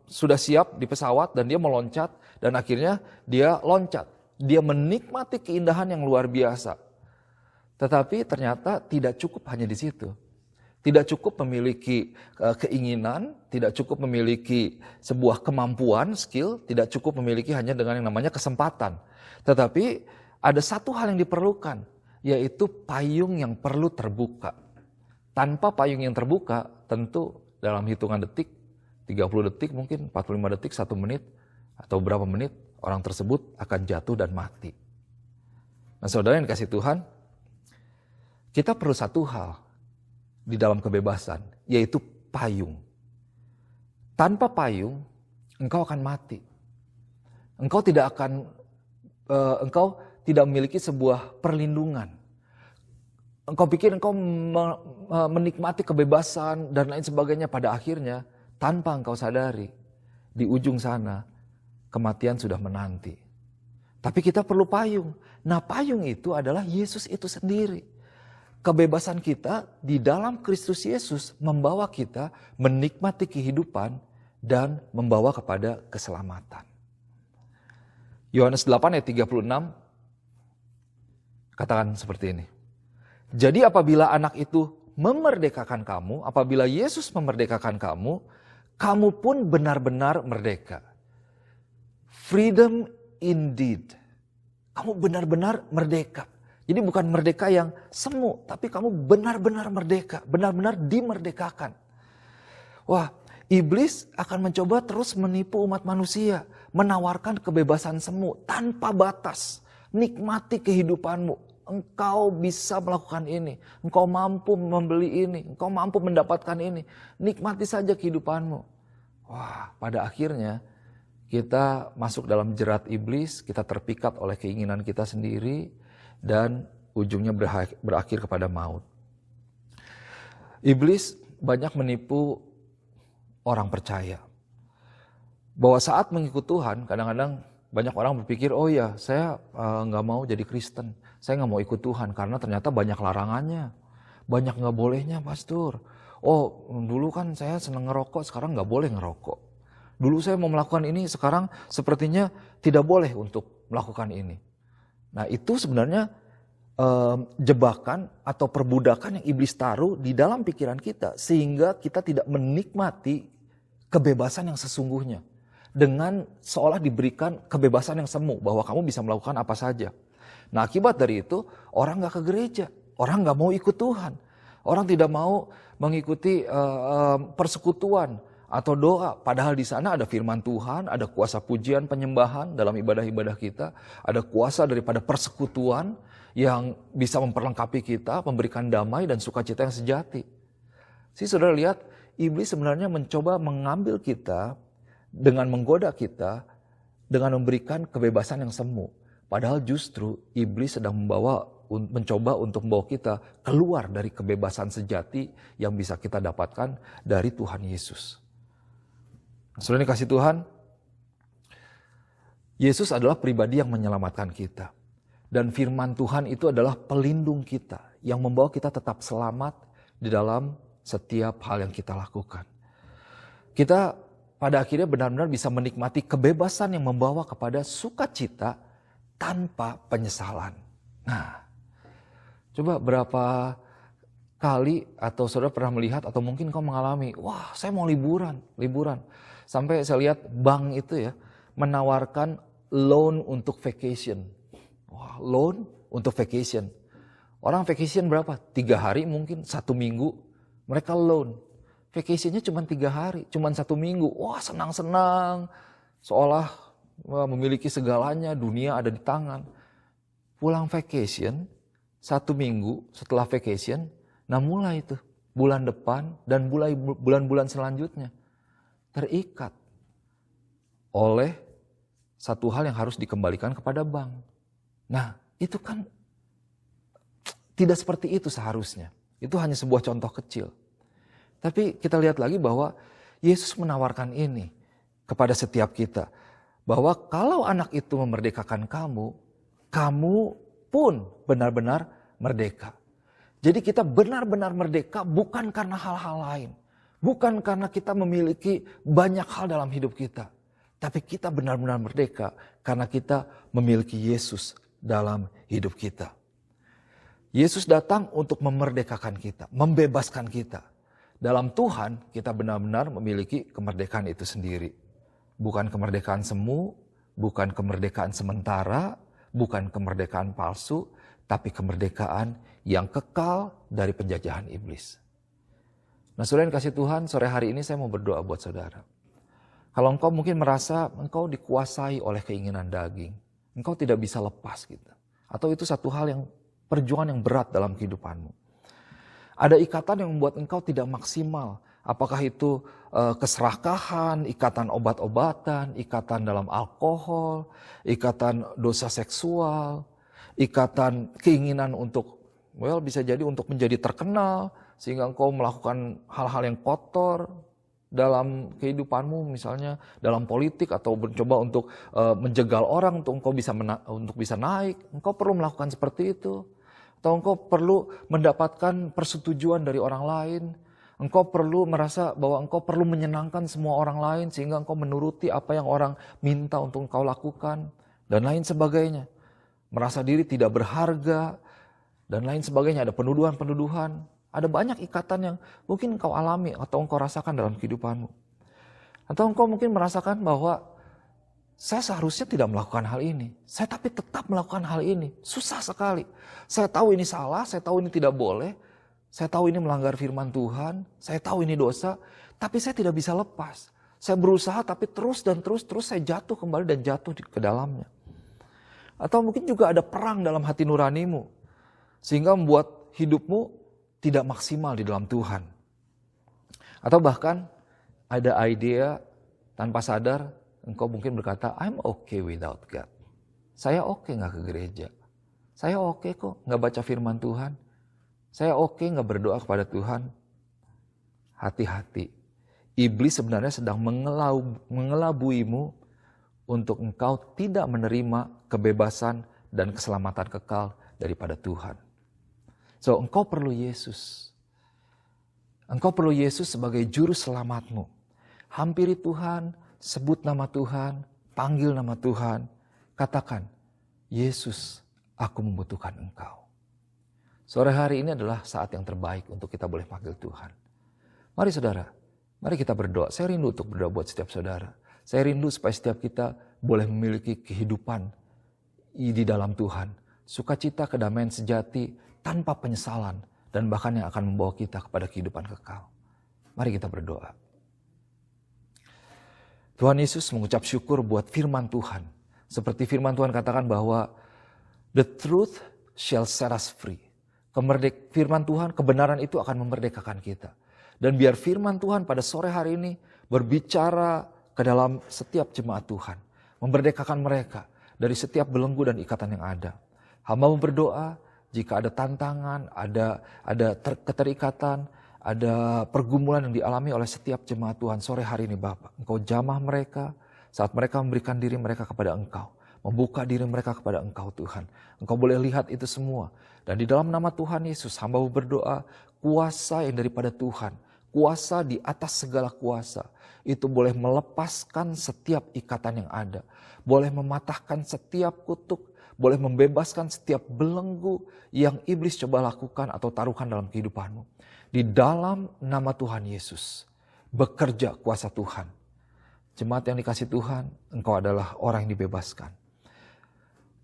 sudah siap di pesawat dan dia meloncat dan akhirnya dia loncat. Dia menikmati keindahan yang luar biasa. Tetapi ternyata tidak cukup hanya di situ. Tidak cukup memiliki keinginan, tidak cukup memiliki sebuah kemampuan, skill, tidak cukup memiliki hanya dengan yang namanya kesempatan. Tetapi ada satu hal yang diperlukan, yaitu payung yang perlu terbuka. Tanpa payung yang terbuka, tentu dalam hitungan detik, 30 detik mungkin, 45 detik, 1 menit, atau berapa menit, orang tersebut akan jatuh dan mati. Nah saudara yang dikasih Tuhan, kita perlu satu hal di dalam kebebasan, yaitu payung. Tanpa payung, engkau akan mati. Engkau tidak memiliki sebuah perlindungan. Engkau pikir engkau menikmati kebebasan dan lain sebagainya, pada akhirnya tanpa engkau sadari, di ujung sana kematian sudah menanti. Tapi kita perlu payung. Nah, payung itu adalah Yesus itu sendiri. Kebebasan kita di dalam Kristus Yesus membawa kita menikmati kehidupan dan membawa kepada keselamatan. Yohanes 8 ayat 36 katakan seperti ini. Jadi apabila anak itu memerdekakan kamu, apabila Yesus memerdekakan kamu, kamu pun benar-benar merdeka. Freedom indeed. Kamu benar-benar merdeka. Jadi bukan merdeka yang semu, tapi kamu benar-benar merdeka, benar-benar dimerdekakan. Wah, iblis akan mencoba terus menipu umat manusia, menawarkan kebebasan semu tanpa batas. Nikmati kehidupanmu, engkau bisa melakukan ini, engkau mampu membeli ini, engkau mampu mendapatkan ini. Nikmati saja kehidupanmu. Wah, pada akhirnya kita masuk dalam jerat iblis, kita terpikat oleh keinginan kita sendiri, dan ujungnya berakhir kepada maut. Iblis banyak menipu orang percaya. Bahwa saat mengikut Tuhan, kadang-kadang banyak orang berpikir, oh ya saya nggak mau jadi Kristen, saya nggak mau ikut Tuhan karena ternyata banyak larangannya, banyak nggak bolehnya pastor. Oh dulu kan saya seneng ngerokok, sekarang nggak boleh ngerokok. Dulu saya mau melakukan ini, sekarang sepertinya tidak boleh untuk melakukan ini. Nah itu sebenarnya jebakan atau perbudakan yang iblis taruh di dalam pikiran kita sehingga kita tidak menikmati kebebasan yang sesungguhnya dengan seolah diberikan kebebasan yang semu bahwa kamu bisa melakukan apa saja. Nah akibat dari itu orang gak ke gereja, orang gak mau ikut Tuhan, orang tidak mau mengikuti persekutuan atau doa, padahal di sana ada firman Tuhan, ada kuasa pujian penyembahan dalam ibadah-ibadah kita, ada kuasa daripada persekutuan yang bisa memperlengkapi kita, memberikan damai dan sukacita yang sejati. Saudara lihat, iblis sebenarnya mencoba mengambil kita dengan menggoda kita, dengan memberikan kebebasan yang semu. Padahal justru iblis sedang mencoba untuk membawa kita keluar dari kebebasan sejati yang bisa kita dapatkan dari Tuhan Yesus. Saudara dikasih Tuhan, Yesus adalah pribadi yang menyelamatkan kita. Dan firman Tuhan itu adalah pelindung kita yang membawa kita tetap selamat di dalam setiap hal yang kita lakukan. Kita pada akhirnya benar-benar bisa menikmati kebebasan yang membawa kepada sukacita tanpa penyesalan. Nah, coba berapa kali atau saudara pernah melihat atau mungkin kau mengalami, wah saya mau liburan. Sampai saya lihat bank itu ya menawarkan loan untuk vacation. Wah, loan untuk vacation. Orang vacation berapa? 3 hari mungkin, 1 minggu. Mereka loan. Vacationnya cuma 3 hari, cuma 1 minggu. Wah senang-senang. Seolah memiliki segalanya, dunia ada di tangan. Pulang vacation, 1 minggu setelah vacation, nah mulai itu. Bulan depan dan mulai bulan-bulan selanjutnya. Terikat oleh satu hal yang harus dikembalikan kepada bank. Nah, itu kan tidak seperti itu seharusnya. Itu hanya sebuah contoh kecil. Tapi kita lihat lagi bahwa Yesus menawarkan ini kepada setiap kita. Bahwa kalau anak itu memerdekakan kamu, kamu pun benar-benar merdeka. Jadi kita benar-benar merdeka bukan karena hal-hal lain. Bukan karena kita memiliki banyak hal dalam hidup kita. Tapi kita benar-benar merdeka karena kita memiliki Yesus dalam hidup kita. Yesus datang untuk memerdekakan kita, membebaskan kita. Dalam Tuhan kita benar-benar memiliki kemerdekaan itu sendiri. Bukan kemerdekaan semu, bukan kemerdekaan sementara, bukan kemerdekaan palsu, tapi kemerdekaan yang kekal dari penjajahan iblis. Nah saudara yang kasih Tuhan, sore hari ini saya mau berdoa buat saudara. Kalau engkau mungkin merasa engkau dikuasai oleh keinginan daging, engkau tidak bisa lepas gitu. Atau itu satu hal yang perjuangan yang berat dalam kehidupanmu. Ada ikatan yang membuat engkau tidak maksimal. Apakah itu keserakahan, ikatan obat-obatan, ikatan dalam alkohol, ikatan dosa seksual, ikatan keinginan untuk, bisa jadi untuk menjadi terkenal, sehingga engkau melakukan hal-hal yang kotor dalam kehidupanmu, misalnya dalam politik atau mencoba untuk menjegal orang untuk engkau bisa naik. Engkau perlu melakukan seperti itu. Atau engkau perlu mendapatkan persetujuan dari orang lain. Engkau perlu merasa bahwa engkau perlu menyenangkan semua orang lain sehingga engkau menuruti apa yang orang minta untuk engkau lakukan dan lain sebagainya. Merasa diri tidak berharga dan lain sebagainya. Ada penuduhan-penuduhan. Ada banyak ikatan yang mungkin engkau alami atau engkau rasakan dalam kehidupanmu. Atau engkau mungkin merasakan bahwa saya seharusnya tidak melakukan hal ini. Saya tapi tetap melakukan hal ini. Susah sekali. Saya tahu ini salah, saya tahu ini tidak boleh. Saya tahu ini melanggar firman Tuhan. Saya tahu ini dosa. Tapi saya tidak bisa lepas. Saya berusaha tapi terus saya jatuh kembali dan jatuh ke dalamnya. Atau mungkin juga ada perang dalam hati nuranimu. Sehingga membuat hidupmu tidak maksimal di dalam Tuhan. Atau bahkan ada idea tanpa sadar engkau mungkin berkata, I'm okay without God. Saya oke gak ke gereja. Saya oke kok gak baca firman Tuhan. Saya oke gak berdoa kepada Tuhan. hati-hati. Iblis sebenarnya sedang mengelabuimu untuk engkau tidak menerima kebebasan dan keselamatan kekal daripada Tuhan. So, engkau perlu Yesus. Engkau perlu Yesus sebagai juru selamatmu. Hampiri Tuhan, sebut nama Tuhan, panggil nama Tuhan. Katakan, Yesus, aku membutuhkan engkau. Sore hari ini adalah saat yang terbaik untuk kita boleh panggil Tuhan. Mari saudara, mari kita berdoa. Saya rindu untuk berdoa buat setiap saudara. Saya rindu supaya setiap kita boleh memiliki kehidupan di dalam Tuhan. Sukacita, kedamaian sejati tanpa penyesalan. Dan bahkan yang akan membawa kita kepada kehidupan kekal. Mari kita berdoa. Tuhan Yesus mengucap syukur buat firman Tuhan. Seperti firman Tuhan katakan bahwa the truth shall set us free. Firman Tuhan, kebenaran itu akan memerdekakan kita. Dan biar firman Tuhan pada sore hari ini berbicara ke dalam setiap jemaat Tuhan. Memerdekakan mereka dari setiap belenggu dan ikatan yang ada. Hamba berdoa jika ada tantangan, ada keterikatan, ada pergumulan yang dialami oleh setiap jemaat Tuhan sore hari ini Bapak. Engkau jamah mereka saat mereka memberikan diri mereka kepada Engkau. Membuka diri mereka kepada Engkau Tuhan. Engkau boleh lihat itu semua. Dan di dalam nama Tuhan Yesus hamba berdoa kuasa yang daripada Tuhan. Kuasa di atas segala kuasa. Itu boleh melepaskan setiap ikatan yang ada. Boleh mematahkan setiap kutuk. Boleh membebaskan setiap belenggu yang iblis coba lakukan atau taruhkan dalam kehidupanmu. Di dalam nama Tuhan Yesus. Bekerja kuasa Tuhan. Jemaat yang dikasih Tuhan, engkau adalah orang yang dibebaskan.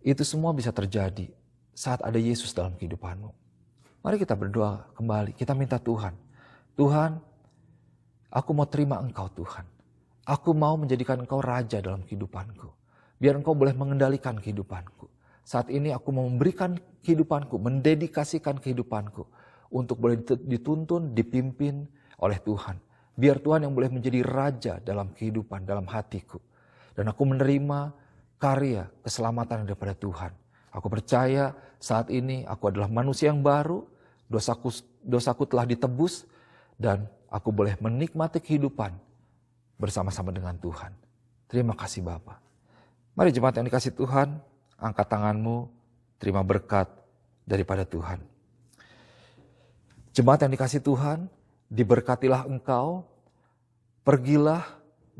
Itu semua bisa terjadi saat ada Yesus dalam kehidupanmu. Mari kita berdoa kembali. Kita minta Tuhan. Tuhan, aku mau terima Engkau Tuhan. Aku mau menjadikan Engkau Raja dalam kehidupanku. Biar Engkau boleh mengendalikan kehidupanku. Saat ini aku mau memberikan kehidupanku, mendedikasikan kehidupanku. Untuk boleh dituntun, dipimpin oleh Tuhan. Biar Tuhan yang boleh menjadi Raja dalam kehidupan, dalam hatiku. Dan aku menerima karya keselamatan daripada Tuhan. Aku percaya saat ini aku adalah manusia yang baru. Dosaku telah ditebus. Dan aku boleh menikmati kehidupan bersama-sama dengan Tuhan. Terima kasih Bapa. Mari jemaat yang dikasih Tuhan, angkat tanganmu, terima berkat daripada Tuhan. Jemaat yang dikasih Tuhan, diberkatilah engkau, pergilah,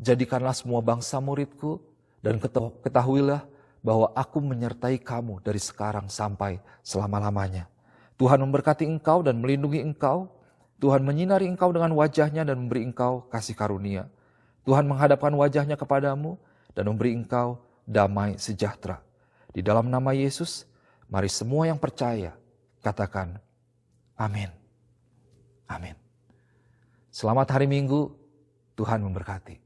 jadikanlah semua bangsa muridku, dan ketahuilah bahwa aku menyertai kamu dari sekarang sampai selama-lamanya. Tuhan memberkati engkau dan melindungi engkau. Tuhan menyinari engkau dengan wajahnya dan memberi engkau kasih karunia. Tuhan menghadapkan wajahnya kepadamu dan memberi engkau damai sejahtera. Di dalam nama Yesus, mari semua yang percaya katakan amin. Amin. Selamat hari Minggu, Tuhan memberkati.